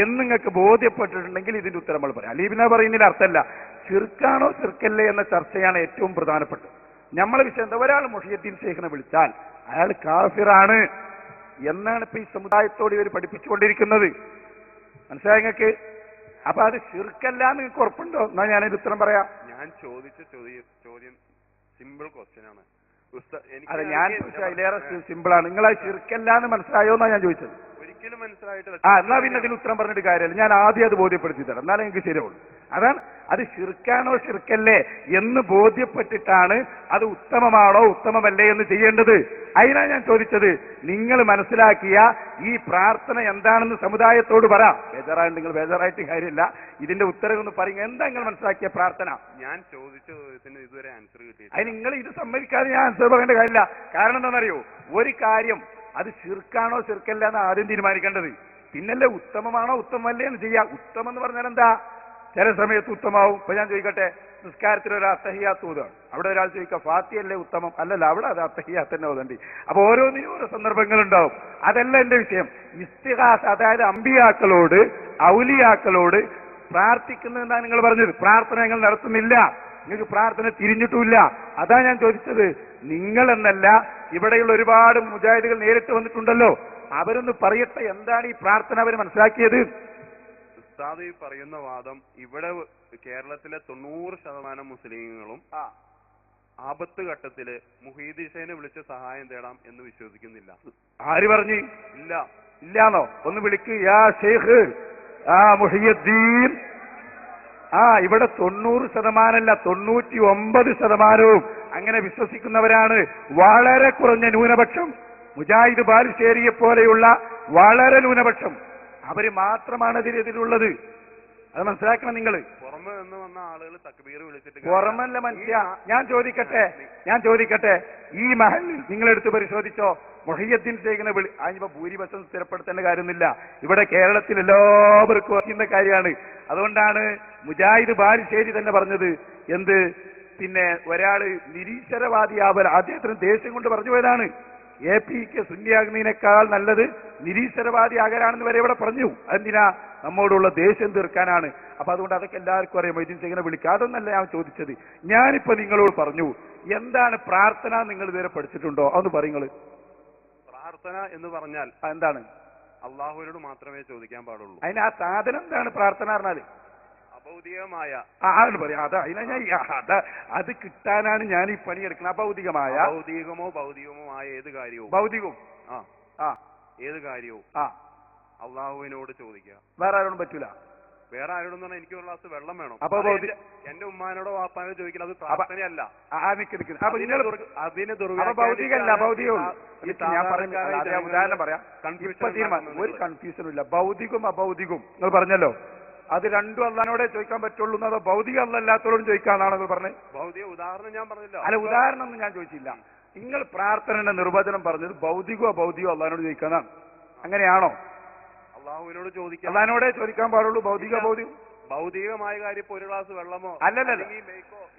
എന്ന് നിങ്ങൾക്ക് ബോധ്യപ്പെട്ടിട്ടുണ്ടെങ്കിൽ ഇതിന്റെ ഉത്തരം നമ്മൾ പറയാം. അലീബിന പറയുന്നതിൽ അർത്ഥമല്ല. ശിർക്കാണോ ശിർക്കല്ലേ എന്ന ചർച്ചയാണ് ഏറ്റവും പ്രധാനപ്പെട്ടത്. നമ്മളെ വിഷയം എന്താ? ഒരാൾ മുഹയ്യദ്ദീൻ ഷെയ്ഖിനെ വിളിച്ചാൽ അയാൾ കാഫിറാണ് എന്നാണ് ഇപ്പൊ ഈ സമുദായത്തോട് ഇവർ പഠിപ്പിച്ചുകൊണ്ടിരിക്കുന്നത്. മനസ്സിലായി നിങ്ങൾക്ക്? അപ്പൊ അത് ശിർക്കല്ല എന്ന് നിങ്ങൾക്ക് ഉറപ്പുണ്ടോ? എന്നാ ഞാനൊരു ഉത്തരം പറയാം. ഞാൻ ഞാൻ ചോദിച്ച ചോദ്യം സിമ്പിൾ ക്വസ്റ്റ്യൻ ആണ്. അതെ, ഞാൻ ചോദിച്ചത് അതിലേറെ സിമ്പിളാണ്. നിങ്ങൾ അത് ശിർക്കല്ല എന്ന് മനസ്സിലായോ എന്നാ ഞാൻ ചോദിച്ചത്. ഒരിക്കലും മനസ്സിലായിട്ടില്ല. എന്നാ പിന്നെ അതിന് ഉത്തരം പറഞ്ഞിട്ട് കാര്യമില്ല. ഞാൻ ആദ്യം അത് ബോധ്യപ്പെടുത്തി തരാം, എന്നാലും നിങ്ങൾക്ക് ശരിയാവുള്ളൂ. അതാണ്, അത് ശിർക്കാണോ ശിർക്കല്ലേ എന്ന് ബോധ്യപ്പെട്ടിട്ടാണ് അത് ഉത്തമമാണോ ഉത്തമമല്ലേ എന്ന് ചെയ്യേണ്ടത്. അതിനാണ് ഞാൻ ചോദിച്ചത്. നിങ്ങൾ മനസ്സിലാക്കിയ ഈ പ്രാർത്ഥന എന്താണെന്ന് സമുദായത്തോട് പറ. ബേജാറായിട്ട് നിങ്ങൾ ബേജാറായിട്ട് കാര്യമില്ല, ഇതിന്റെ ഉത്തരം ഒന്ന് പറയുക. എന്താ നിങ്ങൾ മനസ്സിലാക്കിയ പ്രാർത്ഥന? ഞാൻ ചോദിച്ച ചോദ്യത്തിന് ഇതുവരെ ആൻസർ കിട്ടിയില്ല. അതിന് നിങ്ങൾ ഇത് സമ്മതിക്കാതെ ഞാൻ ആൻസർ പറയേണ്ട കാര്യമില്ല. കാരണം എന്താണെന്നറിയോ, ഒരു കാര്യം അത് ശിർക്കാണോ ശിർക്കല്ല എന്ന് ആദ്യം തീരുമാനിക്കേണ്ടത്. പിന്നല്ലേ ഉത്തമമാണോ ഉത്തമമല്ലേ എന്ന് ചെയ്യാം. ഉത്തമം എന്ന് പറഞ്ഞാൽ എന്താ? ചില സമയത്ത് ഉത്തമാവും. ഇപ്പൊ ഞാൻ ചോദിക്കട്ടെ, നിസ്കാരത്തിൽ ഒരു അത്തഹിയാത്ത് ഓതാണ്. അവിടെ ഒരാൾ ചോദിക്കുക ഫാത്തിഹല്ലേ ഉത്തമം? അല്ലല്ല, അവിടെ അത് അത്തഹിയാത്ത് തന്നെ ഓതണ്ടി. അപ്പൊ ഓരോന്നിനും ഓരോ സന്ദർഭങ്ങളുണ്ടാവും. അതല്ല എന്റെ വിഷയം. ഇസ്തിഗാസ, അതായത് അമ്പിയാക്കളോട് ഔലിയാക്കളോട് പ്രാർത്ഥിക്കുന്നതെന്നാ നിങ്ങൾ പറഞ്ഞത്. പ്രാർത്ഥന നിങ്ങൾ നടത്തുന്നില്ല, നിങ്ങൾക്ക് പ്രാർത്ഥന തിരിഞ്ഞിട്ടുമില്ല. അതാ ഞാൻ ചോദിച്ചത്. നിങ്ങൾ എന്നല്ല, ഇവിടെയുള്ള ഒരുപാട് മുജാഹിദുകൾ നേരിട്ട് വന്നിട്ടുണ്ടല്ലോ, അവരൊന്ന് പറയട്ടെ എന്താണ് ഈ പ്രാർത്ഥന അവർ മനസ്സിലാക്കിയത്. ഉസ്താദ് ഈ പറയുന്ന വാദം ഇവിടെ കേരളത്തിലെ 90% മുസ്ലിങ്ങളും ആപത്ത് ഘട്ടത്തില് മുഹീദ് ഹുസൈനെ വിളിച്ച് സഹായം തേടാം എന്ന് വിശ്വസിക്കുന്നില്ല. ആര് പറഞ്ഞു? ഇല്ല. ഇല്ലാന്നോ? ഒന്ന് വിളിക്ക്. യാ ഷെയ്ഖ്, മുഹിയുദ്ദീൻ. ഇവിടെ 90%, 99% അങ്ങനെ വിശ്വസിക്കുന്നവരാണ്. വളരെ കുറഞ്ഞ ന്യൂനപക്ഷം, മുജാഹിദ് ബാലുശ്ശേരിയെ പോലെയുള്ള വളരെ ന്യൂനപക്ഷം, അവര് മാത്രമാണ് ഇതിലുള്ളത്. അത് മനസ്സിലാക്കണം നിങ്ങൾ. പുറമെ നിന്ന് വന്ന ആളുകൾ തക്ബീർ വിളിച്ചിട്ട് പുറമല്ല മനുഷ്യ. ഞാൻ ചോദിക്കട്ടെ, ഈ മഹലിൽ നിങ്ങളെടുത്ത് പരിശോധിച്ചോ, മുഹിയുദ്ദീൻ ശൈഖിനെ അതിനിപ്പോ ഭൂരിപക്ഷം സ്ഥിരപ്പെടുത്തേണ്ട കാര്യമൊന്നുമില്ല. ഇവിടെ കേരളത്തിൽ എല്ലാവർക്കും അറിയുന്ന കാര്യമാണ്. അതുകൊണ്ടാണ് മുജാഹിദ് ബാലുശ്ശേരി തന്നെ പറഞ്ഞത്. എന്ത്? പിന്നെ ഒരാള് നിരീശ്വരവാദിയാവൽ അദ്ദേഹത്തിന് ദേഷ്യം കൊണ്ട് പറഞ്ഞു പോയതാണ്. APക്ക് സുന്നിയാകുന്നതിനേക്കാൾ നല്ലത് നിരീശ്വരവാദി ആകലാണെന്ന് വരെ ഇവിടെ പറഞ്ഞു. അതെന്തിനാ? നമ്മോടുള്ള ദേഷ്യം തീർക്കാനാണ്. അപ്പൊ അതുകൊണ്ട് അതൊക്കെ എല്ലാവർക്കും അറിയാം. മൊയ്തീൻ ശൈഖിനെ വിളിക്കുക, അതൊന്നല്ല ഞാൻ ചോദിച്ചത്. ഞാനിപ്പോ നിങ്ങളോട് പറഞ്ഞു, എന്താണ് പ്രാർത്ഥന നിങ്ങൾ ഇതുവരെ പഠിച്ചിട്ടുണ്ടോ? അതൊന്ന് പറയുന്നത്. പ്രാർത്ഥന എന്ന് പറഞ്ഞാൽ എന്താണ്? അള്ളാഹുവിനോട് മാത്രമേ ചോദിക്കാൻ പാടുള്ളൂ. അതിന് ആ സാധനം എന്താണ് പ്രാർത്ഥന പറഞ്ഞാല്? അഭൗതികമായ അത് കിട്ടാനാണ് ഞാൻ ഈ പണിയെടുക്കുന്നത്. അഭൗതികമായ, ഭൗതികമോ ആയ ഏത് കാര്യവും, ഭൗതികവും ഏത് കാര്യവും അള്ളാഹുവിനോട് ചോദിക്കുക. വേറെ ആരോടും പറ്റൂല. വേറെ ആരോടും പറഞ്ഞാൽ എനിക്ക് ഒരു ഗ്ലാസ് വെള്ളം വേണം. അപ്പൊ എന്റെ ഉമ്മാനോടോ വാപ്പാനോടോ ചോദിക്കില്ല, അത് പ്രാർത്ഥനയല്ല. അതിന് ഭൗതികമല്ല, ഭൗതികവും. ഞാൻ പറഞ്ഞ ഉദാഹരണം പറയാം, ഒരു കൺഫ്യൂഷനും ഇല്ല. ഭൗതികവും അഭൗതികവും നിങ്ങൾ പറഞ്ഞല്ലോ, അത് രണ്ടും അള്ളാനോടെ ചോദിക്കാൻ പറ്റുള്ളൂ. അതോ ഭൗതിക അല്ലാത്തവരോടും ചോദിക്കാന്നാണ് നിങ്ങൾ പറഞ്ഞത്? ഭൗതിക ഉദാഹരണം ഞാൻ പറഞ്ഞില്ല. അല്ല, ഉദാഹരണം ഒന്നും ഞാൻ ചോദിച്ചില്ല. നിങ്ങൾ പ്രാർത്ഥനയുടെ നിർവചനം പറഞ്ഞത് ഭൗതികോ അഭൗതികോ അള്ളാനോട് ചോദിക്കാനാണ്. അങ്ങനെയാണോ? അള്ളാഹുവിനോട് ചോദിക്കാം, അള്ളാനോടെ ചോദിക്കാൻ പാടുള്ളൂ. ഭൗതിക ഭൗതികം ഭൗതികമായ കാര്യം ഇപ്പൊ ഒരു ഗ്ലാസ് വെള്ളമോ അല്ലല്ലോ.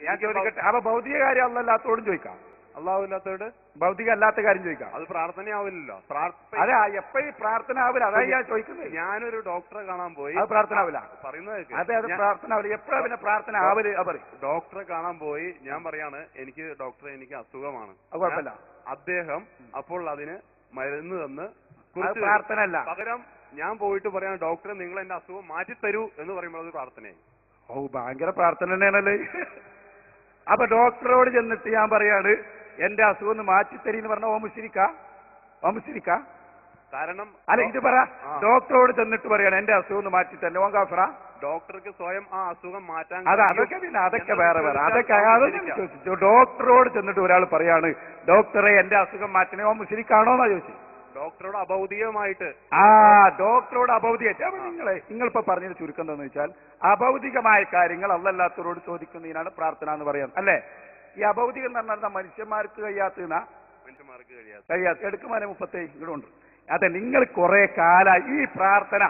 ഞാൻ ചോദിക്കട്ടെ, അപ്പൊ ഭൗതിക കാര്യം അല്ലാത്തവരോടും ചോദിക്കാം? അള്ളാഹുവില്ലാത്തവരോട് ഭൗതിക അല്ലാത്ത കാര്യം ചോദിക്കാം? അത് പ്രാർത്ഥനയാവില്ലല്ലോ. അതെ, എപ്പോഴും പ്രാർത്ഥന ആവില്ല. അതായത് ഞാൻ ചോദിക്കുന്നത്. ഞാനൊരു ഡോക്ടറെ കാണാൻ പോയി, അത് പ്രാർത്ഥന ആവില്ല. പറയുന്നത് അതെ, അത് പ്രാർത്ഥന ആവില്ല. എപ്പോഴാ പിന്നെ പ്രാർത്ഥന ആവല്? ഡോക്ടറെ കാണാൻ പോയി, ഞാൻ പറയാണ് എനിക്ക് അസുഖമാണ്. അത് കുഴപ്പമില്ല. അദ്ദേഹം അപ്പോൾ അതിന് മരുന്ന് തന്ന് പ്രാർത്ഥന അല്ല. പകരം ഞാൻ പോയിട്ട് പറയാണ്, ഡോക്ടറെ നിങ്ങൾ എന്റെ അസുഖം മാറ്റിത്തരൂ എന്ന് പറയുമ്പോൾ അത് പ്രാർത്ഥനയായി. ഭയങ്കര പ്രാർത്ഥന തന്നെയാണല്ലേ. അപ്പൊ ഡോക്ടറോട് ചെന്നിട്ട് ഞാൻ പറയാണ് എന്റെ അസുഖം ഒന്ന് മാറ്റിത്തരി എന്ന് പറഞ്ഞ ഓമുശിരിക്ക. കാരണം അല്ല, ഇത് പറ, ഡോക്ടറോട് ചെന്നിട്ട് പറയാണ് എന്റെ അസുഖം ഒന്ന് മാറ്റി തന്നെ ഓൻ കാഫറ? ഡോക്ടർക്ക് സ്വയം ആ അസുഖം മാറ്റാൻ അതൊക്കെ വേറെ അതൊക്കെ ഡോക്ടറോട് ചെന്നിട്ട് ഒരാൾ പറയാണ് ഡോക്ടറെ എന്റെ അസുഖം മാറ്റണേ, ഓൻ മുസ്ലിക്കാണോന്നാ ചോദിച്ചു. ഡോക്ടറോട് അഭൗതികമായിട്ട് ഡോക്ടറോട് അഭൗതികമായിട്ട്. അപ്പൊ നിങ്ങളിപ്പോ പറഞ്ഞത് ചുരുക്കം എന്താണെന്ന് വെച്ചാൽ അഭൗതികമായ കാര്യങ്ങൾ അല്ലല്ലാത്തവരോട് ചോദിക്കുന്നതിനാണ് പ്രാർത്ഥന എന്ന് പറയാം, അല്ലേ? ഈ അഭൗതികം എന്ന് പറഞ്ഞാൽ മനുഷ്യന്മാർക്ക് കഴിയാത്ത എടുക്കുമാനെ 37 ഇങ്ങോട്ടുണ്ട്. അതെ, നിങ്ങൾ കുറെ കാലമായി ഈ പ്രാർത്ഥന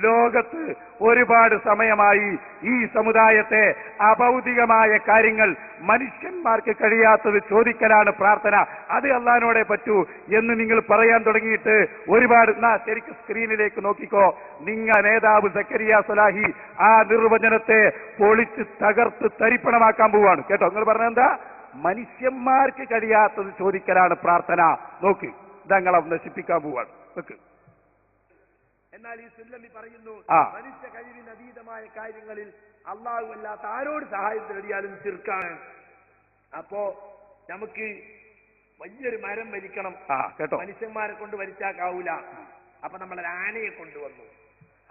ലോകത്ത് ഒരുപാട് സമയമായി ഈ സമുദായത്തെ അഭൗതികമായ കാര്യങ്ങൾ മനുഷ്യന്മാർക്ക് കഴിയാത്തത് ചോദിക്കലാണ് പ്രാർത്ഥന. അത് അള്ളാഹിനോടെ പറ്റൂ എന്ന് നിങ്ങൾ പറയാൻ തുടങ്ങിയിട്ട് ഒരുപാട്. ശരിക്കും സ്ക്രീനിലേക്ക് നോക്കിക്കോ. നേതാവ് സക്കരിയ സ്വലാഹി ആ നിർവചനത്തെ പൊളിച്ച് തകർത്ത് തരിപ്പണമാക്കാൻ പോവാണ്. കേട്ടോ, നിങ്ങൾ പറഞ്ഞെന്താ? മനുഷ്യന്മാർക്ക് കഴിയാത്തത് ചോദിക്കലാണ് പ്രാർത്ഥന. നോക്ക്, ഇതങ്ങളെ നശിപ്പിക്കാൻ പോവാണ്. നോക്ക്, എന്നാൽ ഈ സുല്ലമി പറയുന്നു ആ. മനുഷ്യ കഴിവിന് അതീതമായ കാര്യങ്ങളിൽ അള്ളാഹു അല്ലാത്ത ആരോട് സഹായം തേടിയാലും ശിർക്കാണ്. അപ്പോ നമുക്ക് വലിയൊരു മരം വലിക്കണം, കേട്ടോ, മനുഷ്യന്മാരെ കൊണ്ട് വലിച്ചാക്കാവൂല. അപ്പൊ നമ്മളൊരു ആനയെ കൊണ്ടുവന്നു,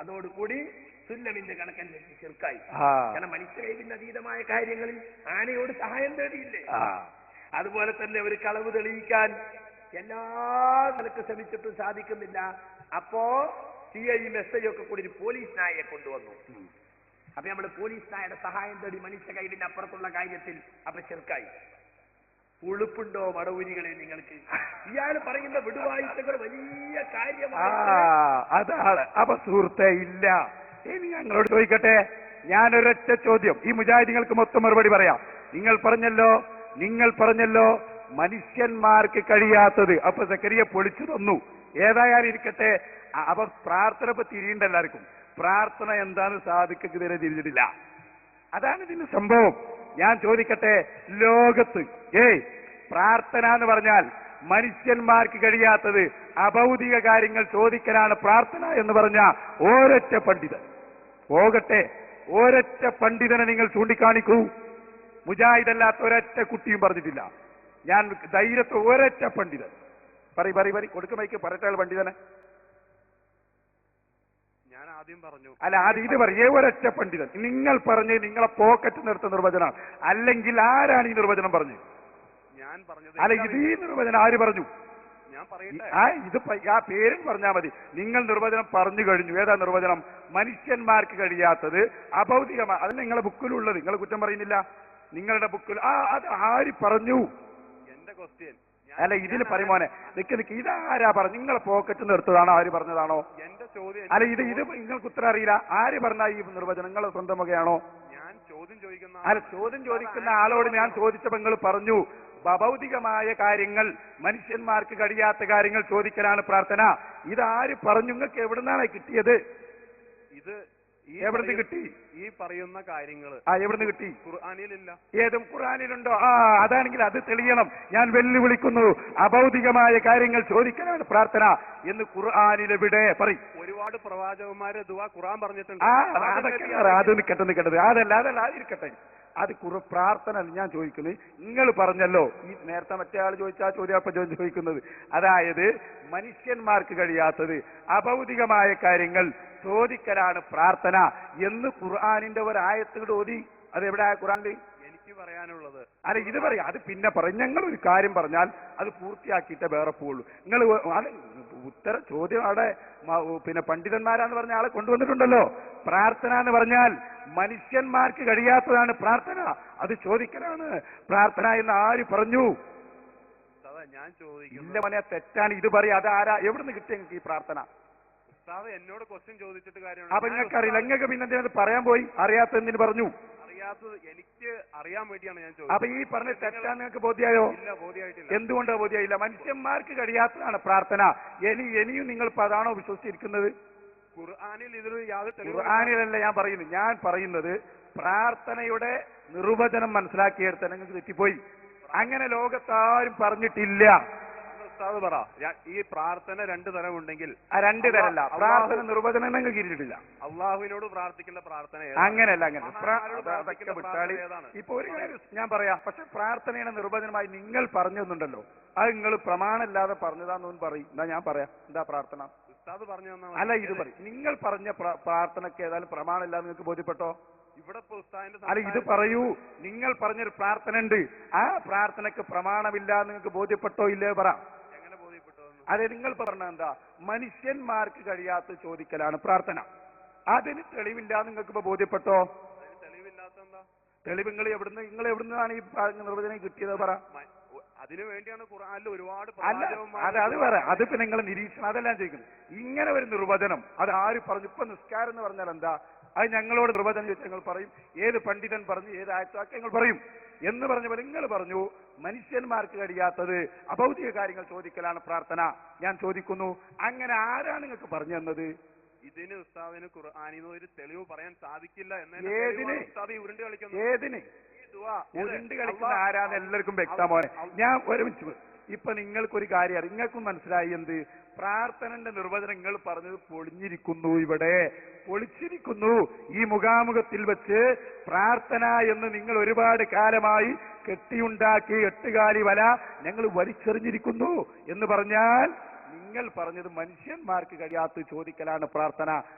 അതോടുകൂടി സുല്ലമിന്റെ കണക്കനുസരിച്ച് ശിർക്കായി. കാരണം മനുഷ്യ കഴിവിന് അതീതമായ കാര്യങ്ങളിൽ ആനയോട് സഹായം തേടിയില്ലേ? അതുപോലെ തന്നെ ഒരു കളവ് തെളിയിക്കാൻ എല്ലാ നിലക്ക് ശ്രമിച്ചിട്ടും സാധിക്കുന്നില്ല. അപ്പോ CIയും SI ഒക്കെ കൂടി ഒരു പോലീസ് നായയെ കൊണ്ടുവന്നു. അപ്പൊ നമ്മൾ പോലീസ് നായയുടെ സഹായം തേടി മനുഷ്യ കഴിവിന് അപ്പുറത്തുള്ള കാര്യത്തിൽ അപ്പൊ ശിർക്കായി. ഉളുപ്പുണ്ടോ മടവൂരികളെ നിങ്ങൾക്ക്? ഇയാൾ പറയുന്ന വിടുവായുത്തകൾ വലിയ കാര്യമാണ്. അതാണ്. അപ്പൊ സുഹൃത്തെ ഇല്ല. ഇനി ഞങ്ങളോട് ചോദിക്കട്ടെ, ഞാനൊരൊറ്റ ചോദ്യം, ഈ മുജാഹിദീങ്ങൾക്ക് മൊത്തം മറുപടി പറയാം. നിങ്ങൾ പറഞ്ഞല്ലോ മനുഷ്യന്മാർക്ക് കഴിയാത്തത്. അപ്പൊ സക്കരിയ പൊളിച്ചു തന്നു. ഏതായാലും ഇരിക്കട്ടെ. അപ്പൊ പ്രാർത്ഥന ഇപ്പൊ തിരിയുണ്ട് എല്ലാവർക്കും. പ്രാർത്ഥന എന്താന്ന് സാധിക്കക്ക് ഇതുവരെ തിരിഞ്ഞിട്ടില്ല. അതാണ് ഇതിന്റെ സംഭവം. ഞാൻ ചോദിക്കട്ടെ, ലോകത്ത് പ്രാർത്ഥന എന്ന് പറഞ്ഞാൽ മനുഷ്യന്മാർക്ക് കഴിയാത്തത് അഭൗതിക കാര്യങ്ങൾ ചോദിക്കലാണ് പ്രാർത്ഥന എന്ന് പറഞ്ഞ ഒരൊറ്റ പണ്ഡിതൻ പോകട്ടെ, ഒരൊറ്റ പണ്ഡിതനെ നിങ്ങൾ ചൂണ്ടിക്കാണിക്കൂ. മുജാഹിദല്ലാത്ത ഒരൊറ്റ കുട്ടിയും പറഞ്ഞിട്ടില്ല. ഞാൻ ധൈര്യത്തെ ഒരൊറ്റ പണ്ഡിതൻ പറ കൊടുക്കുമ്പോഴേക്ക് പറയട്ടെ പണ്ഡിതനെ. ഞാൻ ആദ്യം പറഞ്ഞു. അല്ല, ആദ്യം ഇത് പറയേ ഒരൊറ്റ പണ്ഡിതൻ. നിങ്ങൾ പറഞ്ഞ് നിങ്ങളെ പോക്കറ്റ് നിർത്ത നിർവചനം, അല്ലെങ്കിൽ ആരാണ് ഈ നിർവചനം പറഞ്ഞത്? ഞാൻ പറഞ്ഞത്. അല്ല, ഇത് ഈ നിർവചനം ആര് പറഞ്ഞു? ഞാൻ പറയട്ടെ. ഇത് ആ പേരും പറഞ്ഞാൽ മതി. നിങ്ങൾ നിർവചനം പറഞ്ഞു കഴിഞ്ഞു. ഏതാ നിർവചനം? മനുഷ്യന്മാർക്ക് കഴിയാത്തത് അഭൗതികമാണ്. അത് നിങ്ങളെ ബുക്കിലുള്ളത്. നിങ്ങൾ കുറ്റം പറയുന്നില്ല. നിങ്ങളുടെ ബുക്കിൽ അത് ആര് പറഞ്ഞു? എന്റെ ക്വസ്റ്റ്യൻ. അല്ല, ഇതിൽ പറയുമോനെ നിക്ക് ഇതാരാ പറഞ്ഞു? നിങ്ങളെ പോക്കറ്റ് നിർത്തതാണോ ആര് പറഞ്ഞതാണോ? എന്റെ ചോദ്യം. അല്ല, ഇത് നിങ്ങൾക്ക് ഉത്തരം അറിയില്ല. ആര് പറഞ്ഞ ഈ നിർവചനം? നിങ്ങളെ സ്വന്തം വകയാണോ? ഞാൻ ചോദ്യം ചോദിക്കുന്ന. അല്ല, ചോദ്യം ചോദിക്കുന്ന ആളോട് ഞാൻ ചോദിച്ചപ്പോൾ നിങ്ങൾ പറഞ്ഞു ഭൗതികമായ കാര്യങ്ങൾ, മനുഷ്യന്മാർക്ക് കഴിയാത്ത കാര്യങ്ങൾ ചോദിക്കലാണ് പ്രാർത്ഥന. ഇതാര് പറഞ്ഞു? നിങ്ങൾക്ക് എവിടുന്നാണ് കിട്ടിയത്? ഇത് എവിടുന്ന് കിട്ടി? ഈ പറയുന്ന കാര്യങ്ങൾ എവിടുന്ന് കിട്ടി? ഖുർആനിലില്ല. ഏതും ഖുർആനിലുണ്ടോ? അതാണെങ്കിൽ അത് തെളിയണം. ഞാൻ വെല്ലുവിളിക്കുന്നു. അഭൗതികമായ കാര്യങ്ങൾ ചോദിക്കലാണ് പ്രാർത്ഥന എന്ന് ഖുർആനിലെവിടെ പറയും? ഒരുപാട് പ്രവാചകന്മാരെ ദുആ ഖുർആൻ പറഞ്ഞിട്ടുണ്ട്. അത് നിൽക്കട്ടെ. അതല്ല അതിരിക്കട്ടെ. അത് പ്രാർത്ഥന ഞാൻ ചോദിക്കുന്നത്. നിങ്ങൾ പറഞ്ഞല്ലോ, ഈ നേരത്തെ മറ്റേ ആൾ ചോദിച്ച ആ ചോദ്യം അപ്പൊ ചോദിക്കുന്നത്, അതായത് മനുഷ്യന്മാർക്ക് കഴിയാത്തത് അഭൗതികമായ കാര്യങ്ങൾ ചോദിക്കലാണ് പ്രാർത്ഥന എന്ന് ഖുർആനിന്റെ ഒരു ആയത്തോട് ഓതി. അത് എവിടെ ഖുർആനിൽ? എനിക്ക് പറയാനുള്ളത്. അല്ല, ഇത് പറയാം. അത് പിന്നെ പറയും. ഞങ്ങൾ ഒരു കാര്യം പറഞ്ഞാൽ അത് പൂർത്തിയാക്കിയിട്ടേ വേറെ പോവുള്ളൂ. നിങ്ങൾ ഉത്തര ചോദ്യം അവിടെ പിന്നെ പണ്ഡിതന്മാരാന്ന് പറഞ്ഞ ആളെ കൊണ്ടുവന്നിട്ടുണ്ടല്ലോ. പ്രാർത്ഥന എന്ന് പറഞ്ഞാൽ മനുഷ്യന്മാർക്ക് കഴിയാത്തതാണ് പ്രാർത്ഥന, അത് ചോദിക്കലാണ് പ്രാർത്ഥന എന്ന് ആര് പറഞ്ഞു? ഞാൻ ചോദിക്കുന്നു. ഇല്ല മോനെ, തെറ്റാണ്. ഇത് പറയാം. അത് ആരാ? എവിടുന്ന് കിട്ടിയ നിങ്ങൾക്ക് ഈ പ്രാർത്ഥന? എന്നോട് ക്വസ്റ്റ്യൻ ചോദിച്ചിട്ട് കാര്യമാണ്. അപ്പൊ നിങ്ങൾക്ക് അറിയില്ല. നിങ്ങൾക്ക് പിന്നെ എന്തിനാ പറയാൻ പോയി? അറിയാത്ത എന്തിനു പറഞ്ഞു? അറിയാത്തത് എനിക്ക് അറിയാൻ വേണ്ടിയാണ് ഞാൻ ചോദിച്ചത്. അപ്പൊ ഈ പറഞ്ഞ തെറ്റാന്ന് നിങ്ങൾക്ക് ബോധ്യായോ? ഇല്ല, ബോധ്യമായിട്ടില്ല. എന്തുകൊണ്ടാ ബോധ്യമായില്ല? മനുഷ്യന്മാർക്ക് കഴിയാത്തതാണ് പ്രാർത്ഥന. ഇനിയും നിങ്ങൾ അതാണോ വിശ്വസിച്ചിരിക്കുന്നത്? ഖുർആനിൽ ഇതിൽ യാതൊരു ഖുർആനിലല്ല ഞാൻ പറയുന്നത് പ്രാർത്ഥനയുടെ നിർവചനം മനസ്സിലാക്കിയെടുത്ത നിങ്ങൾക്ക് തെറ്റിപ്പോയി. അങ്ങനെ ലോകത്താരും പറഞ്ഞിട്ടില്ല. ഉസ്താദ് പറ, ഈ പ്രാർത്ഥന രണ്ടു തരം ഉണ്ടെങ്കിൽ രണ്ട് തരമല്ല. പ്രാർത്ഥന നിർവചനം നിങ്ങൾക്ക് കിട്ടിയിട്ടില്ല. അള്ളാഹുവിനോട് പ്രാർത്ഥിക്കേണ്ട പ്രാർത്ഥന അങ്ങനെയല്ല. അതൊക്കെ വിട്ടാളി. ഇപ്പൊ ഒരു കാര്യം ഞാൻ പറയാം. പക്ഷെ പ്രാർത്ഥനയുടെ നിർവചനമായി നിങ്ങൾ പറഞ്ഞൊന്നുണ്ടല്ലോ, അത് നിങ്ങൾ പ്രമാണമില്ലാതെ പറഞ്ഞതാന്ന് പറയും. എന്താ ഞാൻ പറയാം? എന്താ പ്രാർത്ഥന? ഉസ്താദ് പറഞ്ഞു തന്നാ അല്ല, ഇത് പറയും. നിങ്ങൾ പറഞ്ഞ പ്രാർത്ഥനയ്ക്ക് ഏതായാലും പ്രമാണമില്ലാതെ നിങ്ങൾക്ക് ബോധ്യപ്പെട്ടോ? ഇവിടെ അല്ല, ഇത് പറയൂ. നിങ്ങൾ പറഞ്ഞൊരു പ്രാർത്ഥന ഉണ്ട്, ആ പ്രാർത്ഥനയ്ക്ക് പ്രമാണമില്ല നിങ്ങൾക്ക് ബോധ്യപ്പെട്ടോ ഇല്ലേ? പറ. എങ്ങനെ ബോധ്യപ്പെട്ടോ? അതെ, നിങ്ങൾ പറഞ്ഞ എന്താ? മനുഷ്യന്മാർക്ക് കഴിയാത്ത ചോദിക്കലാണ് പ്രാർത്ഥന. അതിന് തെളിവില്ല നിങ്ങൾക്ക് ഇപ്പൊ ബോധ്യപ്പെട്ടോ? തെളിവില്ലാത്ത എന്താ? തെളിവ് നിങ്ങൾ എവിടുന്നാണ് ഈ നിർവചനം കിട്ടിയത്? പറ. അതിനു വേണ്ടിയാണ് ഖുർആനിൽ ഒരുപാട്. അല്ല, അത് പറ. അതിപ്പോ നിങ്ങൾ നിരീക്ഷണം അതെല്ലാം ചോദിക്കുന്നത്. ഇങ്ങനെ ഒരു നിർവചനം അത് ആര് പറഞ്ഞു? ഇപ്പൊ നിസ്കാരം എന്ന് പറഞ്ഞാൽ എന്താ? അത് ഞങ്ങളോട് നിർവചനം ചോദിച്ചാൽ ഞങ്ങൾ പറയും. ഏത് പണ്ഡിതൻ പറഞ്ഞു, ഏത് ആയത്താക്കി ഞങ്ങൾ പറയും എന്ന് പറഞ്ഞപ്പോൾ നിങ്ങൾ പറഞ്ഞു മനുഷ്യന്മാർക്ക് കഴിയാത്തത് അഭൗതിക കാര്യങ്ങൾ ചോദിക്കലാണ് പ്രാർത്ഥന. ഞാൻ ചോദിക്കുന്നു, അങ്ങനെ ആരാണ് നിങ്ങൾക്ക് പറഞ്ഞു തന്നത്? ഇതിന് ഉസ്താദിന് ഖുർആനിൽ ഒരു തെളിവ് പറയാൻ സാധിക്കില്ല. ഏതിന്? ഉരുണ്ട് കളിക്കുന്നു. ഏതിന്? ഉരുണ്ട് കളിക്കുന്ന ആരാന്ന് എല്ലാവർക്കും വ്യക്തമാണ്. ഞാൻ ഒരു മിനിറ്റ്, ഇപ്പൊ നിങ്ങൾക്കൊരു കാര്യം അറിയാം, നിങ്ങൾക്കും മനസ്സിലായി എന്ത് പ്രാർത്ഥനന്റെ നിർവചനം നിങ്ങൾ പറഞ്ഞത് പൊളിഞ്ഞിരിക്കുന്നു, ഇവിടെ പൊളിച്ചിരിക്കുന്നു. ഈ മുഖാമുഖത്തിൽ വെച്ച് പ്രാർത്ഥന എന്ന് നിങ്ങൾ ഒരുപാട് കാലമായി കെട്ടിയുണ്ടാക്കി 8 കാലി വല ഞങ്ങൾ വലിച്ചെറിഞ്ഞിരിക്കുന്നു എന്ന് പറഞ്ഞാൽ നിങ്ങൾ പറഞ്ഞത് മനുഷ്യന്മാർക്ക് കഴിയാത്ത ചോദിക്കലാണ് പ്രാർത്ഥന,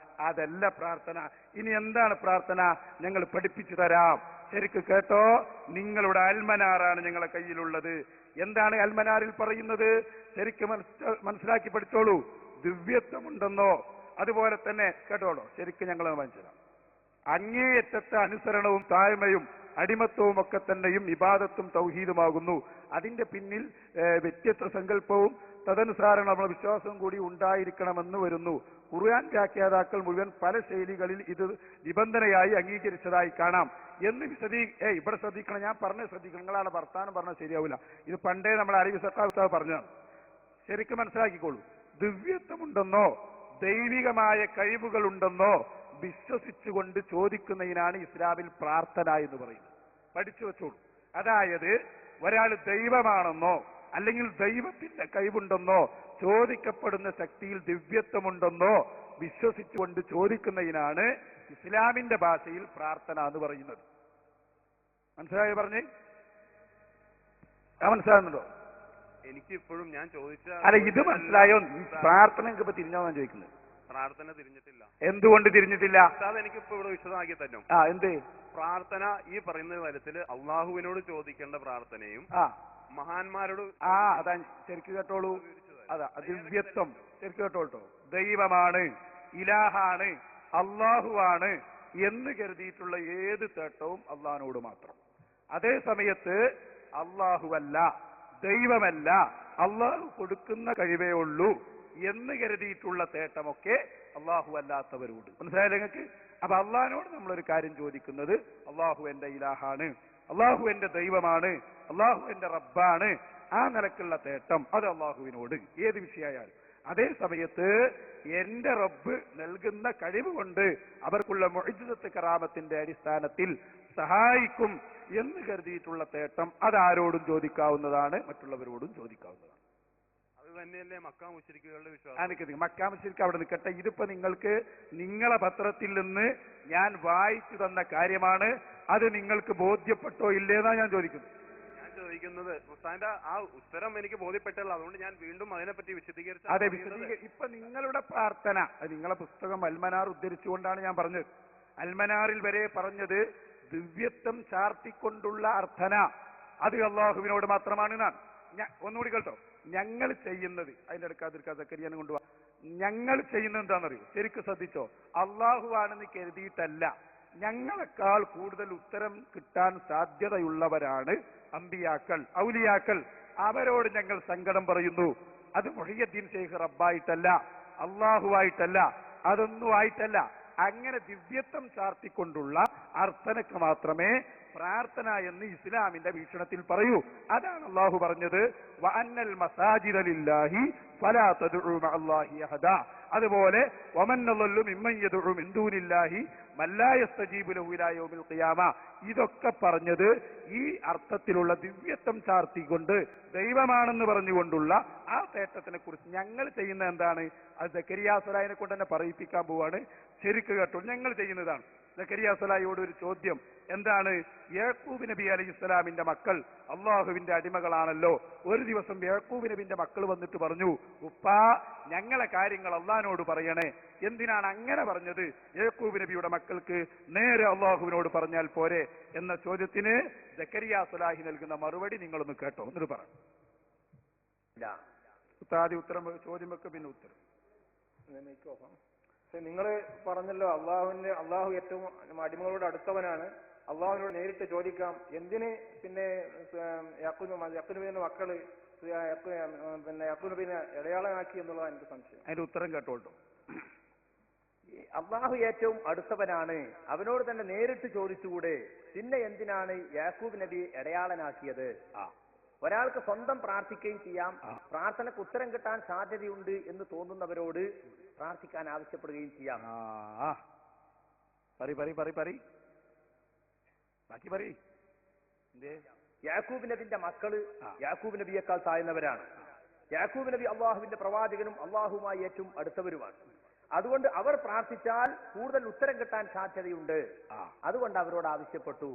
അതല്ല പ്രാർത്ഥന. ഇനി എന്താണ് പ്രാർത്ഥന? ഞങ്ങൾ പഠിപ്പിച്ചു തരാം. ശരിക്ക് കേട്ടോ, നിങ്ങളുടെ അൽമനാറാണ് ഞങ്ങളെ കയ്യിലുള്ളത്. എന്താണ് അൽമനാറിൽ പറയുന്നത്? ശരിക്കും മനസ്സിലാക്കി പഠിച്ചോളൂ. ദിവ്യത്വമുണ്ടെന്നോ, അതുപോലെ തന്നെ കേട്ടോളൂ, ശരിക്കും ഞങ്ങൾ മനസ്സിലാക്കാം. അങ്ങേയറ്റത്തെ അനുസരണവും താഴ്മയും അടിമത്വവും ഒക്കെ തന്നെയും ഇബാദത്തും തൗഹീദുമാകുന്നു. അതിന്റെ പിന്നിൽ വ്യത്യസ്ത സങ്കല്പവും തദനുസാരം നമ്മുടെ വിശ്വാസവും കൂടി ഉണ്ടായിരിക്കണമെന്ന് വരുന്നു. ഖുർആൻ വ്യാഖ്യാതാക്കൾ മുഴുവൻ പല ശൈലികളിൽ ഇത് നിബന്ധനയായി അംഗീകരിച്ചതായി കാണാം എന്ന് ഇവിടെ ശ്രദ്ധിക്കണം, ഞാൻ പറഞ്ഞത് ശ്രദ്ധിക്കണം, നിങ്ങളാണ് വർത്താനം പറഞ്ഞാൽ ശരിയാവില്ല. ഇത് പണ്ടേ നമ്മുടെ അരബി സക്കാവ് പറഞ്ഞതാണ്. ശരിക്കും മനസ്സിലാക്കിക്കോളൂ. ദിവ്യത്വമുണ്ടെന്നോ ദൈവികമായ കഴിവുകളുണ്ടെന്നോ വിശ്വസിച്ചുകൊണ്ട് ചോദിക്കുന്നതിനാണ് ഇസ്ലാമിൽ പ്രാർത്ഥന എന്ന് പറയുന്നത്. പഠിച്ചു വെച്ചോളൂ. അതായത് ഒരാൾ ദൈവമാണെന്നോ അല്ലെങ്കിൽ ദൈവത്തിന്റെ കഴിവുണ്ടെന്നോ ചോദിക്കപ്പെടുന്ന ശക്തിയിൽ ദിവ്യത്വമുണ്ടെന്നോ വിശ്വസിച്ചുകൊണ്ട് ചോദിക്കുന്നതിനാണ് ഇസ്ലാമിന്റെ ഭാഷയിൽ പ്രാർത്ഥന എന്ന് പറയുന്നത്. മനസ്സിലായോ പറഞ്ഞേ? മനസ്സിലാകുന്നുണ്ടോ? എനിക്ക് ഇപ്പോഴും ഞാൻ ചോദിച്ച അല്ല, ഇത് മനസ്സിലായോ? പ്രാർത്ഥന ഇപ്പൊ തിരിഞ്ഞോ ഞാൻ ചോദിക്കുന്നത്. പ്രാർത്ഥന തിരിഞ്ഞിട്ടില്ല. എന്തുകൊണ്ട് തിരിഞ്ഞിട്ടില്ല? എനിക്കിപ്പോ ഇവിടെ വിശദമാക്കി തരും. എന്ത് പ്രാർത്ഥന ഈ പറയുന്ന തരത്തില് അള്ളാഹുവിനോട് ചോദിക്കേണ്ട പ്രാർത്ഥനയും മഹാന്മാരോട് അതാ ശരിക്ക് കേട്ടോളൂ. അതാ ദിവ്യത്വം ശരിക്ക് കേട്ടോട്ടോ. ദൈവമാണ്, ഇലാഹാണ്, അള്ളാഹുവാണ് എന്ന് കരുതിയിട്ടുള്ള ഏത് തേട്ടവും അള്ളാഹിനോട് മാത്രം. അതേ സമയത്ത് അള്ളാഹുവല്ല, ദൈവമല്ല, അള്ളാഹു കൊടുക്കുന്ന കഴിവേ ഉള്ളൂ എന്ന് കരുതിയിട്ടുള്ള തേട്ടമൊക്കെ അള്ളാഹു അല്ലാത്തവരോട്. മനസ്സിലായില്ല നിങ്ങൾക്ക്? അപ്പൊ അള്ളാഹിനോട് നമ്മളൊരു കാര്യം ചോദിക്കുന്നത്, അള്ളാഹു എന്റെ ഇലാഹാണ്, അള്ളാഹു എന്റെ ദൈവമാണ്, അള്ളാഹു എന്റെ റബ്ബാണ്, ആ നിലക്കുള്ള തേട്ടം അത് അള്ളാഹുവിനോട് ഏത് വിഷയമായാലും. അതേ സമയത്ത് എന്റെ റബ്ബ് നൽകുന്ന കഴിവ് കൊണ്ട് അവർക്കുള്ള മുഅ്ജിസത്ത് കറാമത്തിന്റെ അടിസ്ഥാനത്തിൽ സഹായിക്കും എന്ന് കരുതിയിട്ടുള്ള തേട്ടം അതാരോടും ചോദിക്കാവുന്നതാണ്, മറ്റുള്ളവരോടും ചോദിക്കാവുന്നതാണ്. അത് തന്നെയല്ലേ മക്കാ മുശ്രിക്കുകളുടെ വിശ്വാസം. മക്കാ മുശ്രിക്ക് അവിടെ നിൽക്കട്ടെ. ഇതിപ്പോ നിങ്ങൾക്ക് നിങ്ങളെ പത്രത്തിൽ നിന്ന് ഞാൻ വായിച്ചു തന്ന കാര്യമാണ്. അത് നിങ്ങൾക്ക് ബോധ്യപ്പെട്ടോ ഇല്ലേന്നാ ഞാൻ ചോദിക്കുന്നത്. ഞാൻ ചോദിക്കുന്നത് ഉസ്താദിന്റെ ആ ഉത്തരം എനിക്ക് ബോധ്യപ്പെട്ടുള്ളൂ, അതുകൊണ്ട് ഞാൻ വീണ്ടും അതിനെപ്പറ്റി വിശദീകരിച്ചു. അതെ, ഇപ്പൊ നിങ്ങളുടെ പ്രാർത്ഥന, നിങ്ങളെ പുസ്തകം അൽമനാർ ഉദ്ധരിച്ചുകൊണ്ടാണ് ഞാൻ പറഞ്ഞത്. അൽമനാറിൽ വരെ പറഞ്ഞത് ദിവ്യത്വം ചാർത്തിക്കൊണ്ടുള്ള അർത്ഥന അത് അള്ളാഹുവിനോട് മാത്രമാണ് എന്നാണ്. ഒന്നുകൂടി കേട്ടോ, ഞങ്ങൾ ചെയ്യുന്നത് അതിന്റെ അടുക്കാതിരിക്കാ സക്കരിയാനും കൊണ്ടുപോവാ. ഞങ്ങൾ ചെയ്യുന്നത് എന്താണെന്നറിയോ? ശരിക്കും ശ്രദ്ധിച്ചോ. അള്ളാഹുവാണെന്ന് കരുതിയിട്ടല്ല, ഞങ്ങളെക്കാൾ കൂടുതൽ ഉത്തരം കിട്ടാൻ സാധ്യതയുള്ളവരാണ് അമ്പിയാക്കൾ, ഔലിയാക്കൾ. അവരോട് ഞങ്ങൾ സങ്കടം പറയുന്നു. അത് മുഹയ്യദ്ദീൻ ശൈഖ് റബ്ബായിട്ടല്ല, അള്ളാഹുവായിട്ടല്ല, അതൊന്നും ആയിട്ടല്ല. അങ്ങനെ ദിവ്യത്വം ചാർത്തിക്കൊണ്ടുള്ള അർത്ഥനക്ക് മാത്രമേ പ്രാർത്ഥന എന്ന് ഇസ്ലാമിന്റെ വീക്ഷണത്തിൽ പറയൂ. അതാണ് അള്ളാഹു പറഞ്ഞത്, വഅന്നൽ മസാജിദ ലില്ലാഹി ഫലാ തദ്ഉ മഅല്ലാഹി അഹദ. അതുപോലെ വമൻ ളല്ലു മിമ്മൻ യദ്ഉ മിൻ ദൂനില്ലാഹി മല്ലാ യസ്തജീബു ലഹു ഇലാ യൗമിൽ ഖിയാമ. ഇതൊക്കെ പറഞ്ഞത് ഈ അർത്ഥത്തിലുള്ള ദിവ്യത്വം ചാർത്തിക്കൊണ്ട് ദൈവമാണെന്ന് പറഞ്ഞുകൊണ്ടുള്ള ആ തേട്ടത്തിനെ കുറിച്ച് ഞങ്ങൾ ചെയ്യുന്ന എന്താണ്? അത് സക്കരിയ സ്വലാഹിനെ കൊണ്ട് തന്നെ പറയിപ്പിക്കാൻ പോവാണ്. ശരിക്ക് കേട്ടോ, ഞങ്ങൾ ചെയ്യുന്നതാണ്. സക്കരിയ സ്വലാഹിയോട് ഒരു ചോദ്യം എന്താണ്? യാക്കൂബ് നബി അലൈഹി ഇസ്ലാമിന്റെ മക്കൾ അള്ളാഹുവിന്റെ അടിമകളാണല്ലോ. ഒരു ദിവസം യാക്കൂബ് നബിന്റെ മക്കൾ വന്നിട്ട് പറഞ്ഞു, ഉപ്പാ ഞങ്ങളെ കാര്യങ്ങൾ അള്ളാഹിനോട് പറയണേ. എന്തിനാണ് അങ്ങനെ പറഞ്ഞത്? യാക്കൂബ് നബിയുടെ മക്കൾക്ക് നേരെ അള്ളാഹുവിനോട് പറഞ്ഞാൽ പോരെ എന്ന ചോദ്യത്തിന് സക്കരിയ സ്വലാഹി നൽകുന്ന മറുപടി നിങ്ങളൊന്ന് കേട്ടോ, എന്നിട്ട് പറ. ആദ്യം ഉത്തരം ചോദ്യം വെക്ക്, പിന്നെ ഉത്തരം. നിങ്ങൾ പറഞ്ഞല്ലോ അള്ളാഹു ഏറ്റവും അടിമകളോട് അടുത്തവനാണ്, അള്ളാഹുവിനോട് നേരിട്ട് ചോദിക്കാം. എന്തിന് പിന്നെ യാക്കൂബിന്റെ മക്കള് പിന്നെ യാക്കൂബിനെ ഇടയാളനാക്കി എന്നുള്ളതാണ് എനിക്ക് സംശയം. അതിന്റെ ഉത്തരം കേട്ടോട്ടോ. അള്ളാഹു ഏറ്റവും അടുത്തവനാണ്, അവനോട് തന്നെ നേരിട്ട് ചോദിച്ചുകൂടെ? പിന്നെ എന്തിനാണ് യാക്കൂബ് നബി ഇടയാളനാക്കിയത്? ഒരാൾക്ക് സ്വന്തം പ്രാർത്ഥിക്കുകയും ചെയ്യാം, പ്രാർത്ഥനക്ക് ഉത്തരം കിട്ടാൻ സാധ്യതയുണ്ട് എന്ന് തോന്നുന്നവരോട് പ്രാർത്ഥിക്കാൻ ആവശ്യപ്പെടുകയും ചെയ്യാം. ബാക്കി പറ. യാക്കൂബ് നബിന്റെ മക്കള് യാക്കൂബ് നബിയേക്കാൾ താഴ്ന്നവരാണ്. യാക്കൂബ് നബി അള്ളാഹുവിന്റെ പ്രവാചകനും അള്ളാഹുമായി ഏറ്റവും അടുത്തവരുമാണ്. അതുകൊണ്ട് അവർ പ്രാർത്ഥിച്ചാൽ കൂടുതൽ ഉത്തരം കിട്ടാൻ സാധ്യതയുണ്ട്. അതുകൊണ്ട് അവരോട് ആവശ്യപ്പെട്ടു.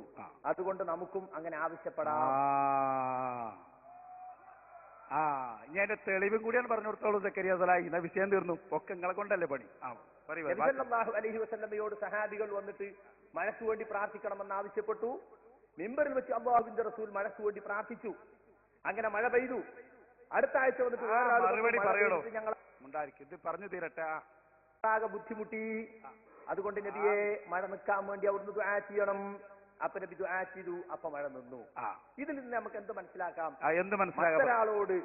അതുകൊണ്ട് നമുക്കും അങ്ങനെ ആവശ്യപ്പെടാം. ഇനി അതിന്റെ തെളിവും കൂടിയാണ് പറഞ്ഞു കൊടുത്തോളൂ സക്കരിയ സലാഹി. ഇന്ന വിഷയം തീർന്നു. ഒക്കെ നിങ്ങളെ കൊണ്ടല്ലേ പണി. സല്ലല്ലാഹു അലൈഹി വസല്ലമയോട് സഹാബികൾ വന്നിട്ട് മഴയ്ക്ക് വേണ്ടി പ്രാർത്ഥിക്കണമെന്ന് ആവശ്യപ്പെട്ടു. മിമ്പറിൽ വെച്ച് അല്ലാഹുവിന്റെ റസൂൽ മഴയ്ക്ക് വേണ്ടി പ്രാർത്ഥിച്ചു. അങ്ങനെ മഴ പെയ്തു. അടുത്ത ആഴ്ച വന്നിട്ട് മറുപടി പറയണോ? ഞങ്ങൾ ഇത് പറഞ്ഞു തീരട്ടെ. ആകെ ബുദ്ധിമുട്ടി. അതുകൊണ്ട് നബിയെ മഴ നിൽക്കാൻ വേണ്ടി അവിടുന്ന് ദുആ ചെയ്യണം. അപ്പൊ നബി ദുആ ചെയ്തു. അപ്പൊ മഴ നിന്നു. ഇതിൽ നിന്ന് നമുക്ക് എന്ത് മനസ്സിലാക്കാം? മറ്റൊരാളോട്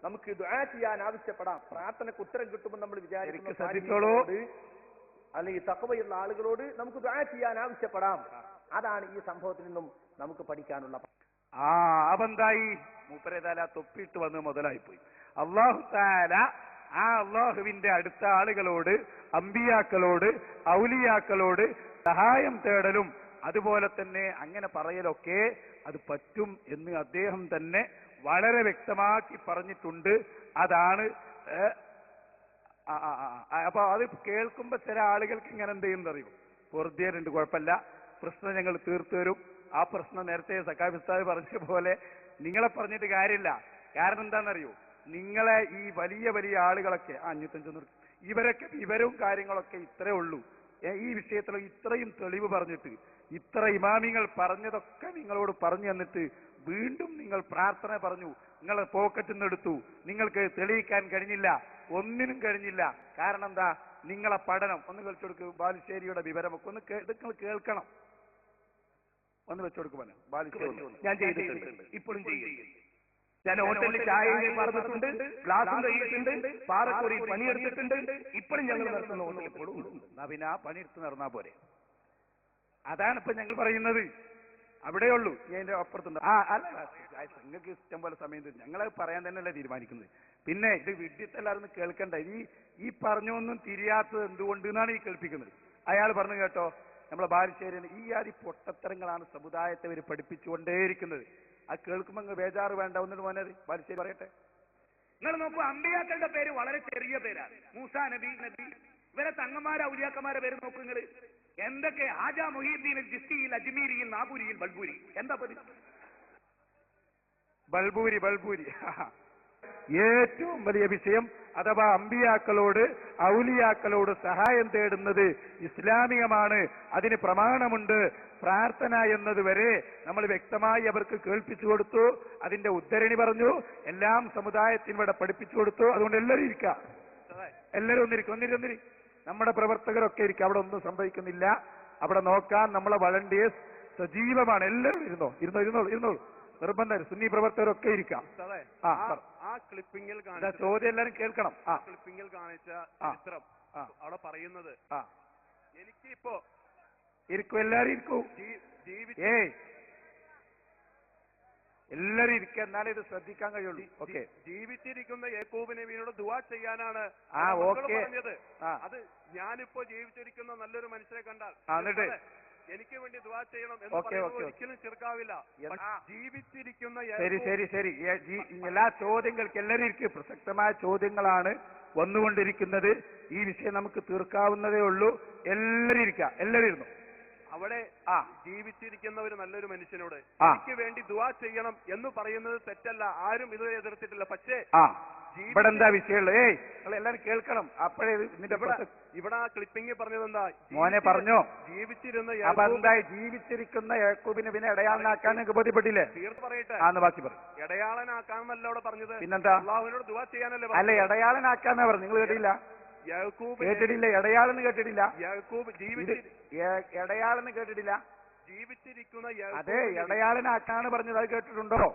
നമുക്ക് ദുആ ചെയ്യാൻ ആവശ്യപ്പെടാം. പ്രാർത്ഥനയ്ക്ക് ഉത്തരം കിട്ടുമെന്ന് നമ്മൾ വിചാരിക്കുന്നു. അല്ലെങ്കിൽ തഖ്വയുള്ള ആളുകളോട് നമുക്ക് ദുആ ചെയ്യാൻ ആവശ്യപ്പെടാം. അതാണ് ഈ സംഭവത്തിൽ നിന്നും നമുക്ക് പഠിക്കാനുള്ള. അതെന്തായി? മൂപ്പരേതായാലും ആ തൊപ്പിയിട്ട് വന്ന് മുതലായി പോയി. അല്ലാഹു തആല ആ അള്ളാഹുവിന്റെ അടുത്ത ആളുകളോട്, അമ്പിയാക്കളോട്, ഔലിയാക്കളോട് സഹായം തേടലും അതുപോലെ തന്നെ അങ്ങനെ പറയലൊക്കെ അത് പറ്റും എന്ന് അദ്ദേഹം തന്നെ വളരെ വ്യക്തമാക്കി പറഞ്ഞിട്ടുണ്ട്. അതാണ് അപ്പൊ അത് കേൾക്കുമ്പോ ചില ആളുകൾക്ക് ഇങ്ങനെ എന്ത് ചെയ്യുന്നറിയും, പൊറുതിയുണ്ട്, കുഴപ്പമില്ല, പ്രശ്നം ഞങ്ങൾ തീർത്തു തരും. ആ പ്രശ്നം നേരത്തെ സക്കാഫി ഉസ്താദ് പറഞ്ഞ പോലെ നിങ്ങളെ പറഞ്ഞിട്ട് കാര്യമില്ല. കാരണം എന്താണെന്നറിയോ, നിങ്ങളെ ഈ വലിയ വലിയ ആളുകളൊക്കെ 550 ഇവരൊക്കെ വിവരവും കാര്യങ്ങളൊക്കെ ഇത്രേ ഉള്ളൂ. ഈ വിഷയത്തിൽ ഇത്രയും തെളിവ് പറഞ്ഞിട്ട്, ഇത്ര ഇമാമിങ്ങൾ പറഞ്ഞതൊക്കെ നിങ്ങളോട് പറഞ്ഞു തന്നിട്ട് വീണ്ടും നിങ്ങൾ പ്രാർത്ഥന പറഞ്ഞു, നിങ്ങളെ പോക്കറ്റിൽ നിന്ന് എടുത്തു, നിങ്ങൾക്ക് തെളിയിക്കാൻ കഴിഞ്ഞില്ല, ഒന്നിനും കഴിഞ്ഞില്ല. കാരണം എന്താ? നിങ്ങളെ പഠനം ഒന്ന് കളിച്ചു കൊടുക്കും. ബാലുശ്ശേരിയുടെ വിവരമൊക്കെ ഒന്ന് നിങ്ങൾ കേൾക്കണം. ഒന്ന് വെച്ചുകൊടുക്കുമല്ലോ. ബാലുശ്ശേരി ഞാൻ ചെയ്തിട്ടുണ്ട്, ഇപ്പോഴും ചെയ്യും. ഞാൻ ഹോട്ടലിൽ ചായയും പറഞ്ഞിട്ടുണ്ട്, ഗ്ലാസും കഴിയിട്ടുണ്ട്, പാറക്കൂറിയിൽ പണിയെടുത്തിട്ടുണ്ട്. ഇപ്പോഴും ഞങ്ങൾ നടത്തുന്ന ഹോട്ടൽ എപ്പോഴും ഉണ്ട്. പിന്നെ ആ പണിയെടുത്ത് നടന്നാ പോരെ. അതാണ് ഇപ്പൊ ഞങ്ങൾ പറയുന്നത്. അവിടെയുള്ളൂ. ഇതിന്റെ അപ്പുറത്തുണ്ട്. അല്ല, നിങ്ങൾക്ക് ഇഷ്ടം പോലെ സമയം തരും. ഞങ്ങളത് പറയാൻ തന്നെയല്ലേ തീരുമാനിക്കുന്നത്. പിന്നെ ഇത് വിഡ്ഢിത്തല്ലായിരുന്നു കേൾക്കണ്ട. ഈ പറഞ്ഞൊന്നും തിരിയാത്തത് എന്തുകൊണ്ട് എന്നാണ് ഈ കേൾപ്പിക്കുന്നത്. അയാൾ പറഞ്ഞു കേട്ടോ, നമ്മളെ ബാലുശ്ശേരി ഈ ആദി പൊട്ടത്തരങ്ങളാണ് സമുദായത്തെ ഇവർ പഠിപ്പിച്ചുകൊണ്ടേയിരിക്കുന്നത്. അത് കേൾക്കുമ്പോ അങ്ങ് ബേജാറ് വേണ്ട. ഒന്നിട്ട് മോനത് ബാലുശ്ശേരി പറയട്ടെ. നിങ്ങൾ നോക്കൂ, അമ്പിയാക്കളുടെ പേര് വളരെ ചെറിയ പേരാണ്. മൂസാ നബി, ഇവരെ തങ്ങന്മാരെ ഔലിയാക്കന്മാരെ പേര് നോക്കൂ നിങ്ങൾ. എന്തൊക്കെ ഹാജ മുഹീദ്ദീൻ ജിസ്തിയിൽ, അജ്മീരിയിൽ, നാബൂരിയിൽ, ബൽബൂരി. എന്താ ബൽബൂരി ഏറ്റവും വലിയ വിഷയം. അഥവാ അമ്പിയാക്കളോട്, ഔലിയാക്കളോട് സഹായം തേടുന്നത് ഇസ്ലാമികമാണ്. അതിന് പ്രമാണമുണ്ട്. പ്രാർത്ഥന എന്നത് വരെ നമ്മൾ വ്യക്തമായി അവർക്ക് കേൾപ്പിച്ചു കൊടുത്തു. അതിന്റെ ഉദ്ധരണി പറഞ്ഞു. എല്ലാം സമുദായത്തിനിവിടെ പഠിപ്പിച്ചു കൊടുത്തു. അതുകൊണ്ട് എല്ലാവരും ഇരിക്കുക. എല്ലാവരും ഒന്നിരി. നമ്മുടെ പ്രവർത്തകരൊക്കെ ഇരിക്കുക. അവിടെ ഒന്നും സംഭവിക്കുന്നില്ല. അവിടെ നോക്കാൻ നമ്മളെ വളണ്ടിയേഴ്സ് സജീവമാണ്. എല്ലാവരും ഇരുന്നോളൂ. നിർബന്ധം. സുന്നി പ്രവർത്തകരൊക്കെ ഇരിക്കാം. ആ ക്ലിപ്പിംഗിൽ ചോദ്യം എല്ലാവരും കേൾക്കണം. ക്ലിപ്പിംഗിൽ കാണിച്ച ചിത്രം അവിടെ പറയുന്നത്, എനിക്കിപ്പോ ഇരിക്കും, എല്ലാരും ഇരിക്കൂ. എല്ലാരും ഇരിക്കുക. എന്നാലേ ഇത് ശ്രദ്ധിക്കാൻ കഴിയുള്ളൂ. ഓക്കെ. ജീവിച്ചിരിക്കുന്ന യാക്കൂബ് നബിയോട് ദുആ ചെയ്യാനാണ് പറഞ്ഞത്. അത് ഞാനിപ്പോ ജീവിച്ചിരിക്കുന്ന നല്ലൊരു മനുഷ്യരെ കണ്ടാൽ എനിക്ക് വേണ്ടി ദുആ ചെയ്യണം എന്ന് പറയുന്നത് ഒരിക്കലും ചെറുക്കാവില്ല. ജീവിച്ചിരിക്കുന്ന ശരി എല്ലാ ചോദ്യങ്ങൾക്ക് എല്ലാവരും ഇരിക്കും. പ്രസക്തമായ ചോദ്യങ്ങളാണ് വന്നുകൊണ്ടിരിക്കുന്നത്. ഈ വിഷയം നമുക്ക് തീർക്കാവുന്നതേ ഉള്ളൂ. എല്ലാവരും ഇരിക്കുക. എല്ലാവരും ഇരുന്നു. അവിടെ ജീവിച്ചിരിക്കുന്ന ഒരു നല്ലൊരു മനുഷ്യനോട് എനിക്ക് വേണ്ടി ദുആ ചെയ്യണം എന്ന് പറയുന്നത് തെറ്റല്ല. ആരും ഇത് എതിർത്തിട്ടില്ല. പക്ഷേ ഇവിടെ എന്താ വിഷയമുള്ളത്? എല്ലാരും കേൾക്കണം. അപ്പോഴേ ഇവിടെ ആ ക്ലിപ്പിംഗ് പറഞ്ഞത് എന്താ? മോനെ പറഞ്ഞോ, ജീവിച്ചിരുന്ന അപ്പൊ എന്തായി? ജീവിച്ചിരിക്കുന്ന യാക്കൂബിനെ പിന്നെ ഇടയാളനാക്കാൻ നിങ്ങൾക്ക് ബോധ്യപ്പെട്ടില്ലേ? തീർത്ത് പറയട്ടെ. ബാക്കി പറയും. ഇടയാളനാക്കാന്നല്ല അവിടെ പറഞ്ഞത്. പിന്നെന്താ? അല്ലാഹുവിനോട് ദുആ ചെയ്യാനല്ലേ? അല്ല, ഇടയാളനാക്കാന്നാ പറഞ്ഞു. നിങ്ങൾ കേട്ടില്ല? കേട്ടിട്ടില്ല? ഇടയാളെന്ന് കേട്ടിട്ടില്ല? ഇടയാളെന്ന് കേട്ടിട്ടില്ല? ജീവിച്ചിരിക്കുന്ന അതെ, ഇടയാളനാക്കാണ് പറഞ്ഞത്. അത് കേട്ടിട്ടുണ്ടോ?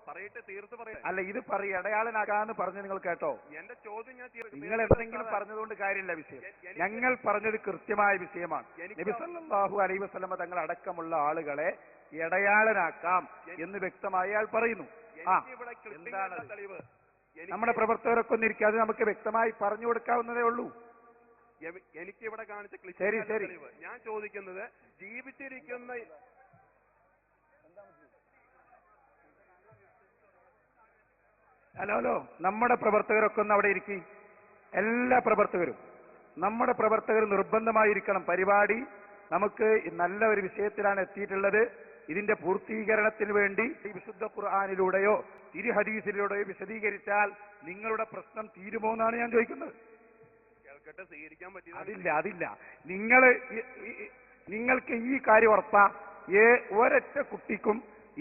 പറയട്ടെ, തീർത്ത് പറയാം. അല്ല, ഇത് പറയും. ഇടയാളനാക്കാന്ന് പറഞ്ഞ് നിങ്ങൾ കേട്ടോ? എന്റെ ചോദ്യം ഞാൻ നിങ്ങൾ എന്തെങ്കിലും പറഞ്ഞതുകൊണ്ട് കാര്യമില്ല. വിഷയം ഞങ്ങൾ പറഞ്ഞത് കൃത്യമായ വിഷയമാണ്. നബി സല്ലല്ലാഹു അലൈഹി വസല്ലമ തങ്ങൾ അടക്കമുള്ള ആളുകളെ ഇടയാളനാക്കാം എന്ന് വ്യക്തമായി അയാൾ പറയുന്നു. എന്താണ് നമ്മുടെ പ്രവർത്തകരൊക്കെ ഒന്നിരിക്കാതെ നമുക്ക് വ്യക്തമായി പറഞ്ഞു കൊടുക്കാവുന്നതേ ഉള്ളൂ. എനിക്കിവിടെ കാണിച്ച ശരി ഞാൻ ചോദിക്കുന്നത്, ജീവിച്ചിരിക്കുന്ന ഹലോ നമ്മുടെ പ്രവർത്തകരൊക്കെ ഒന്ന് അവിടെ ഇരിക്കും. എല്ലാ പ്രവർത്തകരും, നമ്മുടെ പ്രവർത്തകർ നിർബന്ധമായിരിക്കണം. പരിപാടി നമുക്ക് നല്ല ഒരു വിഷയത്തിലാണ് എത്തിയിട്ടുള്ളത്. ഇതിന്റെ പൂർത്തീകരണത്തിന് വേണ്ടി ഈ വിശുദ്ധ ഖുർആനിലൂടെയോ തിരു ഹദീസിലൂടെയോ വിശദീകരിച്ചാൽ നിങ്ങളുടെ പ്രശ്നം തീരുമോ എന്നാണ് ഞാൻ ചോദിക്കുന്നത്. കേൾക്കട്ടെ, സ്വീകരിക്കാൻ പറ്റില്ല. അതില്ല. നിങ്ങൾക്ക് ഈ കാര്യം ഉറപ്പാ? ഒരൊറ്റ കുട്ടിക്കും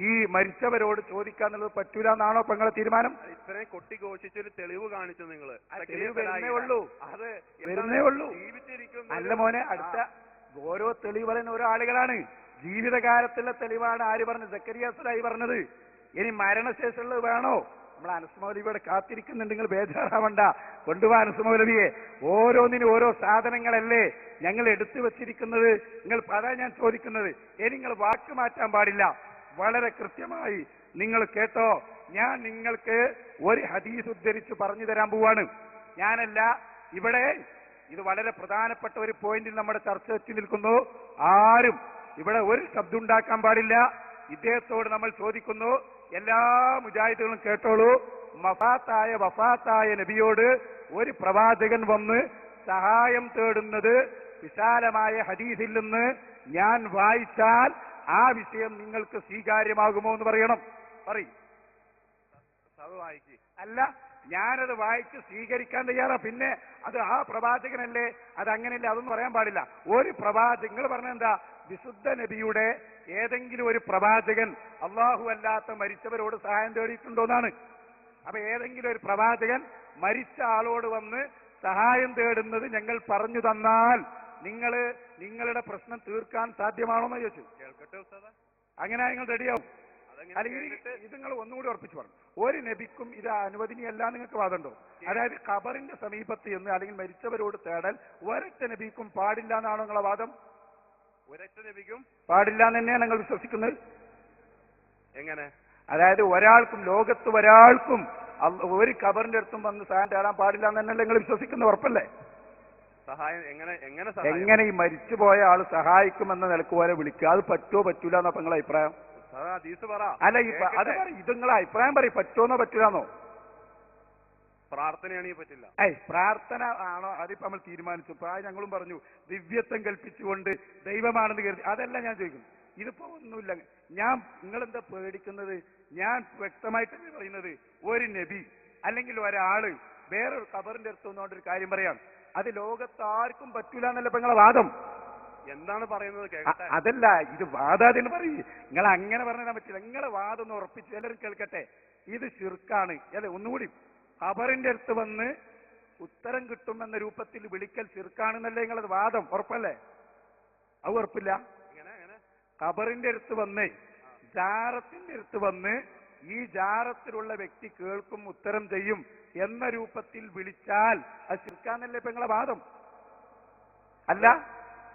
ഈ മരിച്ചവരോട് ചോദിക്കാന്നുള്ളത് പറ്റൂല എന്നാണോ ഇപ്പൊ നിങ്ങളെ തീരുമാനം? ഇത്രയും കൊട്ടി ഘോഷിച്ചൊരു തെളിവ് കാണിച്ചു നിങ്ങള്. തെളിവ് വരുന്നേ ഉള്ളൂ. അത് വരുന്നേ ഉള്ളൂ. ജീവിച്ചിരിക്കുന്ന അല്ല മോനെ, അടുത്ത ഓരോ തെളിവ് പറയുന്ന ഓരോ ആളുകളാണ്. ജീവിതകാലത്തുള്ള തെളിവാണ് ആര് പറഞ്ഞത്? സക്കരിയാസ്ലായി പറഞ്ഞത്. ഇനി മരണശേഷമുള്ളത് വേണോ? നമ്മൾ അനസ് മൗലവിയോടെ കാത്തിരിക്കുന്നുണ്ട്. നിങ്ങൾ ബേജാറാവണ്ട, കൊണ്ടുപോകാൻ അനസ് മൗലവിയെ. ഓരോന്നിനും ഓരോ സാധനങ്ങളല്ലേ ഞങ്ങൾ എടുത്തു വച്ചിരിക്കുന്നത്. നിങ്ങൾ അതാ ഞാൻ ചോദിക്കുന്നത്. ഇനി നിങ്ങൾ വാക്ക് മാറ്റാൻ പാടില്ല. വളരെ കൃത്യമായി നിങ്ങൾ കേട്ടോ. ഞാൻ നിങ്ങൾക്ക് ഒരു ഹദീസ് ഉദ്ധരിച്ച് പറഞ്ഞു തരാൻ പോവാണ്. ഞാനല്ല, ഇവിടെ ഇത് വളരെ പ്രധാനപ്പെട്ട ഒരു പോയിന്റിൽ നമ്മുടെ ചർച്ച എത്തി നിൽക്കുന്നു. ആരും ഇവിടെ ഒരു ശബ്ദം ഉണ്ടാക്കാൻ പാടില്ല. ഇദ്ദേഹത്തോട് നമ്മൾ ചോദിക്കുന്നു, എല്ലാ മുജാഹിദുകളും കേട്ടോളൂ. വഫാത്തായ നബിയോട് ഒരു പ്രവാചകൻ വന്ന് സഹായം തേടുന്നത് വിശാലമായ ഹദീസിൽ നിന്ന് ഞാൻ വായിച്ചാൽ ആ വിഷയം നിങ്ങൾക്ക് സ്വീകാര്യമാകുമോ എന്ന് പറയണം. പറയും. അല്ല, ഞാനത് വായിച്ച് സ്വീകരിക്കാൻ തയ്യാറാ. പിന്നെ അത് ആ പ്രവാചകനല്ലേ, അത് അങ്ങനെയല്ലേ, അതൊന്നും പറയാൻ പാടില്ല. ഒരു പ്രവാചകൻ, നിങ്ങൾ പറഞ്ഞെന്താ, വിശുദ്ധ നബിയുടെ ഏതെങ്കിലും ഒരു പ്രവാചകൻ അള്ളാഹു അല്ലാത്ത മരിച്ചവരോട് സഹായം തേടിയിട്ടുണ്ടോന്നാണ്. അപ്പൊ ഏതെങ്കിലും ഒരു പ്രവാചകൻ മരിച്ച ആളോട് വന്ന് സഹായം തേടുന്നത് ഞങ്ങൾ പറഞ്ഞു തന്നാൽ നിങ്ങളുടെ പ്രശ്നം തീർക്കാൻ സാധ്യമാണോന്ന് ചോദിച്ചു. കേൾക്കട്ടെ ഉസ്താദേ, അങ്ങനെ നിങ്ങൾ റെഡിയാവും. അല്ലെങ്കിൽ ഇത് നിങ്ങൾ ഒന്നുകൂടി ഉറപ്പിച്ചു പറഞ്ഞു. ഒരു നബിക്കും ഇത് അനുവദനീയല്ല നിങ്ങൾക്ക് വാദമുണ്ടോ? അതായത് ഖബറിന്റെ സമീപത്ത് എന്ന് അല്ലെങ്കിൽ മരിച്ചവരോട് തേടൽ ഒരൊറ്റ നബിക്കും പാടില്ല എന്നാണോ നിങ്ങളെ വാദം? ഒരൊറ്റ നബിക്കും പാടില്ല എന്ന് തന്നെയാണ് നിങ്ങൾ വിശ്വസിക്കുന്നത്. എങ്ങനെ? അതായത് ഒരാൾക്കും, ലോകത്ത് ഒരാൾക്കും ഒരു ഖബറിന്റെ അടുത്തും വന്ന് സഹായം തേടാൻ പാടില്ല എന്ന് തന്നെയല്ലേ നിങ്ങൾ വിശ്വസിക്കുന്ന? ഉറപ്പല്ലേ? സഹായം എങ്ങനെ ഈ മരിച്ചുപോയ ആള് സഹായിക്കുമെന്ന നിലക്ക് പോലെ വിളിക്കുക? അത് പറ്റുമോ പറ്റൂല എന്നോ നിങ്ങളെ അഭിപ്രായം? അല്ല, അത് ഇത് നിങ്ങളെ അഭിപ്രായം പറയും. പറ്റുമോന്നോ പറ്റൂലെന്നോ? പ്രാർത്ഥനയാണെങ്കിൽ പറ്റില്ല. പ്രാർത്ഥന ആണോ? അതിപ്പോ നമ്മൾ തീരുമാനിച്ചു. ഞങ്ങളും പറഞ്ഞു ദിവ്യത്വം കൽപ്പിച്ചുകൊണ്ട് ദൈവമാണെന്ന് കരുതി. അതല്ല ഞാൻ ചോദിക്കുന്നു. ഇതിപ്പോ ഒന്നുമില്ല. നിങ്ങളെന്താ പേടിക്കുന്നത്? ഞാൻ വ്യക്തമായിട്ട് പറയുന്നത്, ഒരു നബി അല്ലെങ്കിൽ ഒരാള് വേറൊരു ഖബറിന്റെ അടുത്ത് വന്നുകൊണ്ടൊരു കാര്യം പറയാം, അത് ലോകത്ത് ആർക്കും പറ്റൂല എന്നല്ല ഇപ്പൊ നിങ്ങളെ വാദം. എന്താണ് പറയുന്നത്? അതല്ല, ഇത് വാദാതെന്ന് പറയും. നിങ്ങൾ അങ്ങനെ പറഞ്ഞാൽ പറ്റില്ല. നിങ്ങളെ വാദം ഒന്ന് ഉറപ്പിച്ചു എല്ലാവരും കേൾക്കട്ടെ. ഇത് ശിർക്കാണ് അല്ലെ? ഒന്നുകൂടി, ഖബറിന്റെ അടുത്ത് വന്ന് ഉത്തരം കിട്ടുമെന്ന രൂപത്തിൽ വിളിക്കൽ ശിർക്കാണെന്നല്ലേ നിങ്ങളത് വാദം? ഉറപ്പല്ലേ? അത് ഉറപ്പില്ല. ഖബറിന്റെ അടുത്ത് വന്ന്, ജാറത്തിന്റെ അടുത്ത് വന്ന് ഈ ജാറത്തിലുള്ള വ്യക്തി കേൾക്കും, ഉത്തരം ചെയ്യും എന്ന രൂപത്തിൽ വിളിച്ചാൽ അത് ശിർക്കാന്നല്ലേ ഇപ്പൊ നിങ്ങളെ വാദം? അല്ല,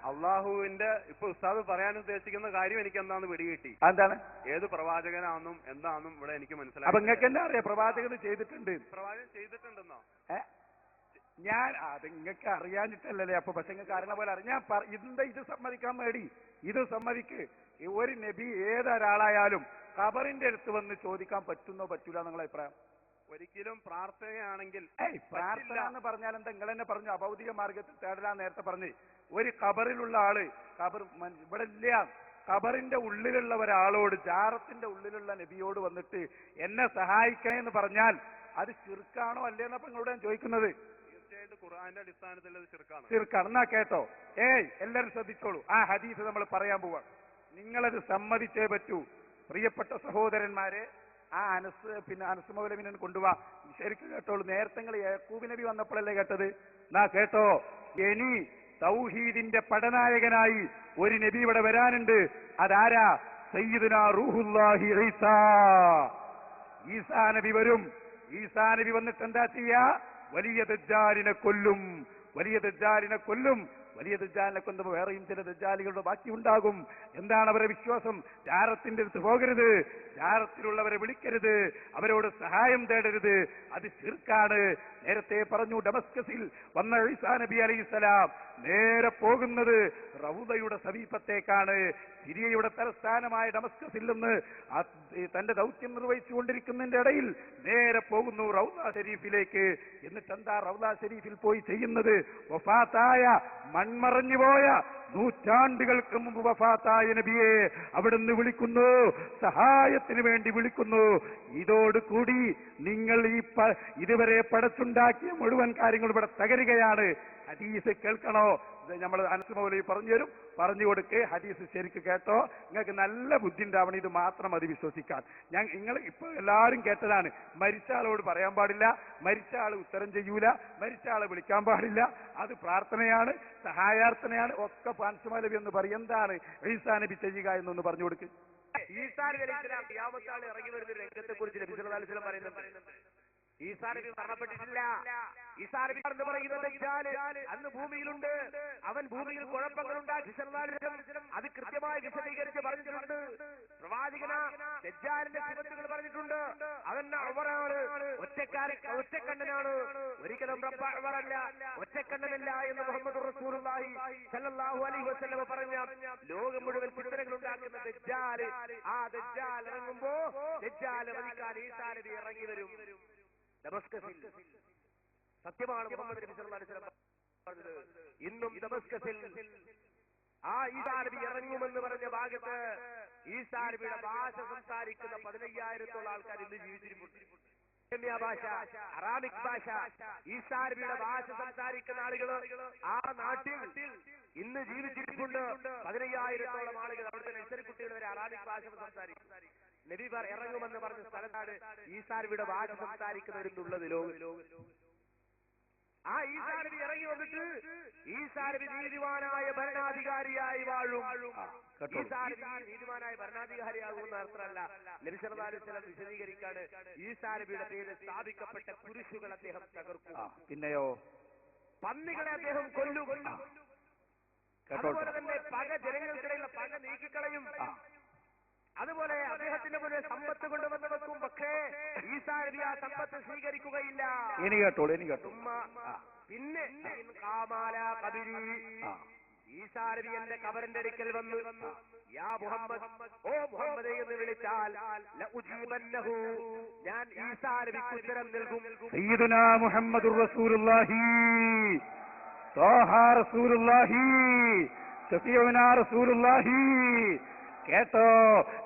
അള്ളാഹുവിന്റെ ഇപ്പൊ ഉസ്താദ് പറയാൻ ഉദ്ദേശിക്കുന്ന കാര്യം എനിക്ക് എന്താന്ന് പിടികിട്ടി. എന്താണ്? ഏത് പ്രവാചകനാണെന്നും എന്താണെന്നും ഇവിടെ എനിക്ക് മനസ്സിലായി. അപ്പൊ നിങ്ങൾക്ക് എന്താ അറിയാം? പ്രവാചകൻ ചെയ്തിട്ടുണ്ട്. പ്രവാചകൻ ചെയ്തിട്ടുണ്ടെന്നോ? ഞാൻ അത് നിങ്ങൾക്ക് അറിയാഞ്ഞിട്ടല്ലേ? അപ്പൊ പക്ഷെ നിങ്ങൾക്ക് അറിയുന്ന പോലെ അറിയാം. ഞാൻ ഇത് സമ്മതിക്കാൻ വേണ്ടി ഇത് സമ്മതിക്ക്. ഒരു നബി ഏതൊരാളായാലും ഖബറിന്റെ അടുത്ത് വന്ന് ചോദിക്കാൻ പറ്റുന്നോ പറ്റൂല നിങ്ങളെ അഭിപ്രായം? ഒരിക്കലും പ്രാർത്ഥനയാണെങ്കിൽ പ്രാർത്ഥന എന്ന് പറഞ്ഞാൽ എന്താ? നിങ്ങൾ തന്നെ പറഞ്ഞു അഭൗതിക മാർഗത്തിൽ തേടലാ നേരത്തെ പറഞ്ഞു. ഒരു ഖബറിലുള്ള ആള്, ഖബർ ഇവിടെ ഇല്ല, ഖബറിന്റെ ഉള്ളിലുള്ള ഒരാളോട്, ജാറത്തിന്റെ ഉള്ളിലുള്ള നബിയോട് വന്നിട്ട് എന്നെ സഹായിക്കണേ എന്ന് പറഞ്ഞാൽ അത് ശിർക്കാണോ അല്ലേന്നപ്പോ നിങ്ങളോട് ഞാൻ ചോദിക്കുന്നത്. തീർച്ചയായിട്ടും ഖുർആന്റെ അടിസ്ഥാനത്തിൽ അത് ശിർക്കാണ്. ശിർക്കാണ്. എന്നാ കേട്ടോ, എല്ലാരും ശ്രദ്ധിച്ചോളൂ. ആ ഹദീസ് നമ്മൾ പറയാൻ പോവാ. നിങ്ങളത് സമ്മതിച്ചേ പറ്റൂ. പ്രിയപ്പെട്ട സഹോദരന്മാരെ, ആ അനസ് മൗലവിനെ കൊണ്ടുപോവാ. ശരിക്കും കേട്ടോളൂ. നേരത്തെ നിങ്ങൾ യാക്കൂബ് നബി വന്നപ്പോഴല്ലേ കേട്ടത്? എന്നാ കേട്ടോ, ഇനി തൗഹീദിന്റെ പടനായകനായി ഒരു നബി ഇവിടെ വരാനുണ്ട്. അതാരാ? സയ്യിദുനാ റൂഹുല്ലാഹി ഈസാ നബി വരും. ഈസാ നബി വന്നിട്ട് എന്താ ചെയ്യാ? വലിയ ദജ്ജാലിനെ കൊല്ലും, വലിയ ദജ്ജാലിനെ കൊല്ലും. വലിയ ദജ്ജാലിനെ കൊണ്ടുമ്പോൾ വേറെയും ചില ദജ്ജാലികളുടെ ബാക്കി ഉണ്ടാകും. എന്താണ് അവരുടെ വിശ്വാസം? ജാറത്തിന്റെ അടുത്ത് പോകരുത്, ജാറത്തിലുള്ളവരെ വിളിക്കരുത്, അവരോട് സഹായം തേടരുത്, അത് ശിർക്കാണ്. നേരത്തെ പറഞ്ഞു ഡമസ്കസിൽ വന്ന ഈസാ നബി അലൈഹിസ്സലാം നേരെ പോകുന്നത് റൗദയുടെ സമീപത്തേക്കാണ്. സിറിയയുടെ തലസ്ഥാനമായ ഡമസ്കസിൽ നിന്ന് തന്റെ ദൗത്യം നിർവഹിച്ചുകൊണ്ടിരിക്കുന്നതിന്റെ ഇടയിൽ നേരെ പോകുന്നു റൗദ ഷരീഫിലേക്ക്. എന്നിട്ട് എന്താ റൗദ ഷരീഫിൽ പോയി ചെയ്യുന്നത്? വഫാത്തായ മൺമറഞ്ഞുപോയ നൂറ്റാണ്ടുകൾക്ക് മുമ്പ് വഫാത്തായ നബിയെ അവിടുന്ന് വിളിക്കുന്നു, സഹായത്തിന് വേണ്ടി വിളിക്കുന്നു. ഇതോടുകൂടി നിങ്ങൾ ഇതുവരെ പടച്ചുണ്ടാക്കിയ മുഴുവൻ കാര്യങ്ങളും ഇവിടെ തകരുകയാണ്. ഹദീസ് കേൾക്കണോ? നമ്മൾ അനസ് മൗലവി പറഞ്ഞു തരും, പറഞ്ഞു കൊടുക്കേ. ഹദീസ് ശരിക്ക് കേട്ടോ, നിങ്ങൾക്ക് നല്ല ബുദ്ധി ഉണ്ടാവണം, ഇത് മാത്രം മതി വിശ്വസിക്കാൻ. നിങ്ങൾ ഇപ്പൊ എല്ലാവരും കേട്ടതാണ്, മരിച്ച ആളോട് പറയാൻ പാടില്ല, മരിച്ച ആൾ ഉത്തരം ചെയ്യൂല, മരിച്ച ആളെ വിളിക്കാൻ പാടില്ല, അത് പ്രാർത്ഥനയാണ്, സഹായാർത്ഥനയാണ്, ഒക്കെ അനസ് മൗലവി എന്ന് പറയും. എന്താണ് ഈസാ നബി ചെയ്യുക എന്നൊന്ന് പറഞ്ഞു കൊടുക്ക്. ഈസാ നബി അലൈഹി സ്വലാം ഖിയാമത്താണ് ഇറങ്ങി വരുന്ന രംഗത്തെ കുറിച്ച് നബി സല്ലല്ലാഹു അലൈഹി വസല്ലം പറയുന്നുണ്ട്. ഈസാ നബി മരണപ്പെട്ടിട്ടില്ല. ഈസാ നബി എന്ന് പറയുന്നത് ദജ്ജാല് അന്ന് ഭൂമിയിലുണ്ട്. അവൻ ഭൂമിയിൽ കുഴപ്പങ്ങൾ ഉണ്ടാക്കി അത് കൃത്യമായി വിശദീകരിച്ച് പറഞ്ഞിട്ടുണ്ട്. പ്രവാചകന ദജ്ജാലിന്റെ സിഫത്തുകൾ പറഞ്ഞിട്ടുണ്ട്. അവൻ അവറാണ്, ഒറ്റക്കണ്ണനാണ്, ഒരിക്കലും റബ്ബല്ല, ഒറ്റക്കണ്ണനല്ല എന്ന് മുഹമ്മദ് റസൂലുള്ളാഹി സ്വല്ലല്ലാഹു അലൈഹി വസല്ലം പറഞ്ഞ ലോകം മുഴുവൻ ഫിത്നകൾ ഉണ്ടാക്കുന്ന ദജ്ജാല്, ആ ദജ്ജാൽ ഇറങ്ങുമ്പോ ദജ്ജാല് വധിക്കാൻ ഈസാ നബി ഇറങ്ങി വരും. ഡമസ്കസിൽ സത്യമാണ് മുഹമ്മദ് നബി സല്ലല്ലാഹു അലൈഹി വസല്ലം പറഞ്ഞത്. ഇന്നും ഡമസ്കസിൽ ആ ഈസാ നബി ഇറങ്ങുമെന്ന് പറഞ്ഞ ഭാഗത്ത് ഈസാ നബിയുടെ ഭാഷ സംസാരിക്കുന്ന 15,000-ഓളം ആൾക്കാർ ഇന്ന് ജീവിച്ചിരിപ്പുണ്ട്. ഭാഷ, അറാമിക് ഭാഷ, ഈസാ നബിയുടെ ഭാഷ സംസാരിക്കുന്ന ആളുകൾ ആ നാട്ടിൽ ഇന്ന് ജീവിച്ചിരിപ്പുണ്ട്. 15,000-ഓളം ആളുകൾ. അവിടുത്തെ നഴ്സറി കുട്ടികൾ വരെ അറാമിക് ഭാഷ സംസാരിക്കും. നബി ഇറങ്ങുമെന്ന് പറഞ്ഞ സ്ഥലത്താണ് ഈസാ നബിയുടെ ഭാഷ സംസാരിക്കുന്നവരുള്ളത് ലോകം. ആ ഈസാ നബി ഇറങ്ങി വന്നിട്ട് ഈസാ നബി നീതിമാനായ ഭരണാധികാരിയായി വാഴും. ഈസാ നബി നീതിമാനായ ഭരണാധികാരിയാകുമെന്ന് അർത്ഥമല്ല. നബി സല്ലല്ലാഹു അലൈഹി വസല്ലം വിശദീകരിക്കാണ്. ഈസാ നബിയുടെ പേരിൽ സ്ഥാപിക്കപ്പെട്ട കുരിശുകൾ അദ്ദേഹം തകർക്കും. പിന്നെയോ പന്നികളെ അദ്ദേഹം കൊല്ലും. അതുപോലെ തന്നെ പക, ജനങ്ങൾക്കിടയിലുള്ള പക നീക്കിക്കളയും. അതുപോലെ അദ്ദേഹത്തിന്റെ മുന്നിൽ സമ്പത്ത് കൊണ്ടുവന്ന് വെക്കും. പക്ഷേ ഈസാ നബി ആ സമ്പത്ത് സ്വീകരിക്കുകയില്ല. ഇനി കേട്ടോളൂ. പിന്നെ ഈസാ നബി എന്റെ കബറിന്റെ അടുക്കൽ വന്ന് യാ മുഹമ്മദ്, ഓ മുഹമ്മദ് എന്ന് വിളിച്ചാൽ ലഉജീബന്നഹു, ഞാൻ ഈസാ നബിക്ക് ഉത്തരം നൽകും. സയ്യിദുനാ മുഹമ്മദുർ റസൂലുള്ളാഹി ത്വാഹ റസൂലുള്ളാഹി ശഫീഉനാ റസൂലുള്ളാഹി. കേട്ടോ,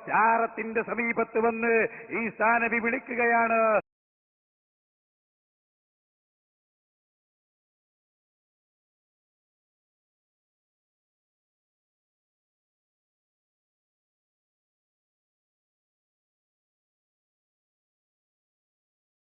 ജാറത്തിന്റെ സമീപത്ത് വന്ന് ഈസാ നബി വിളിക്കുകയാണ്.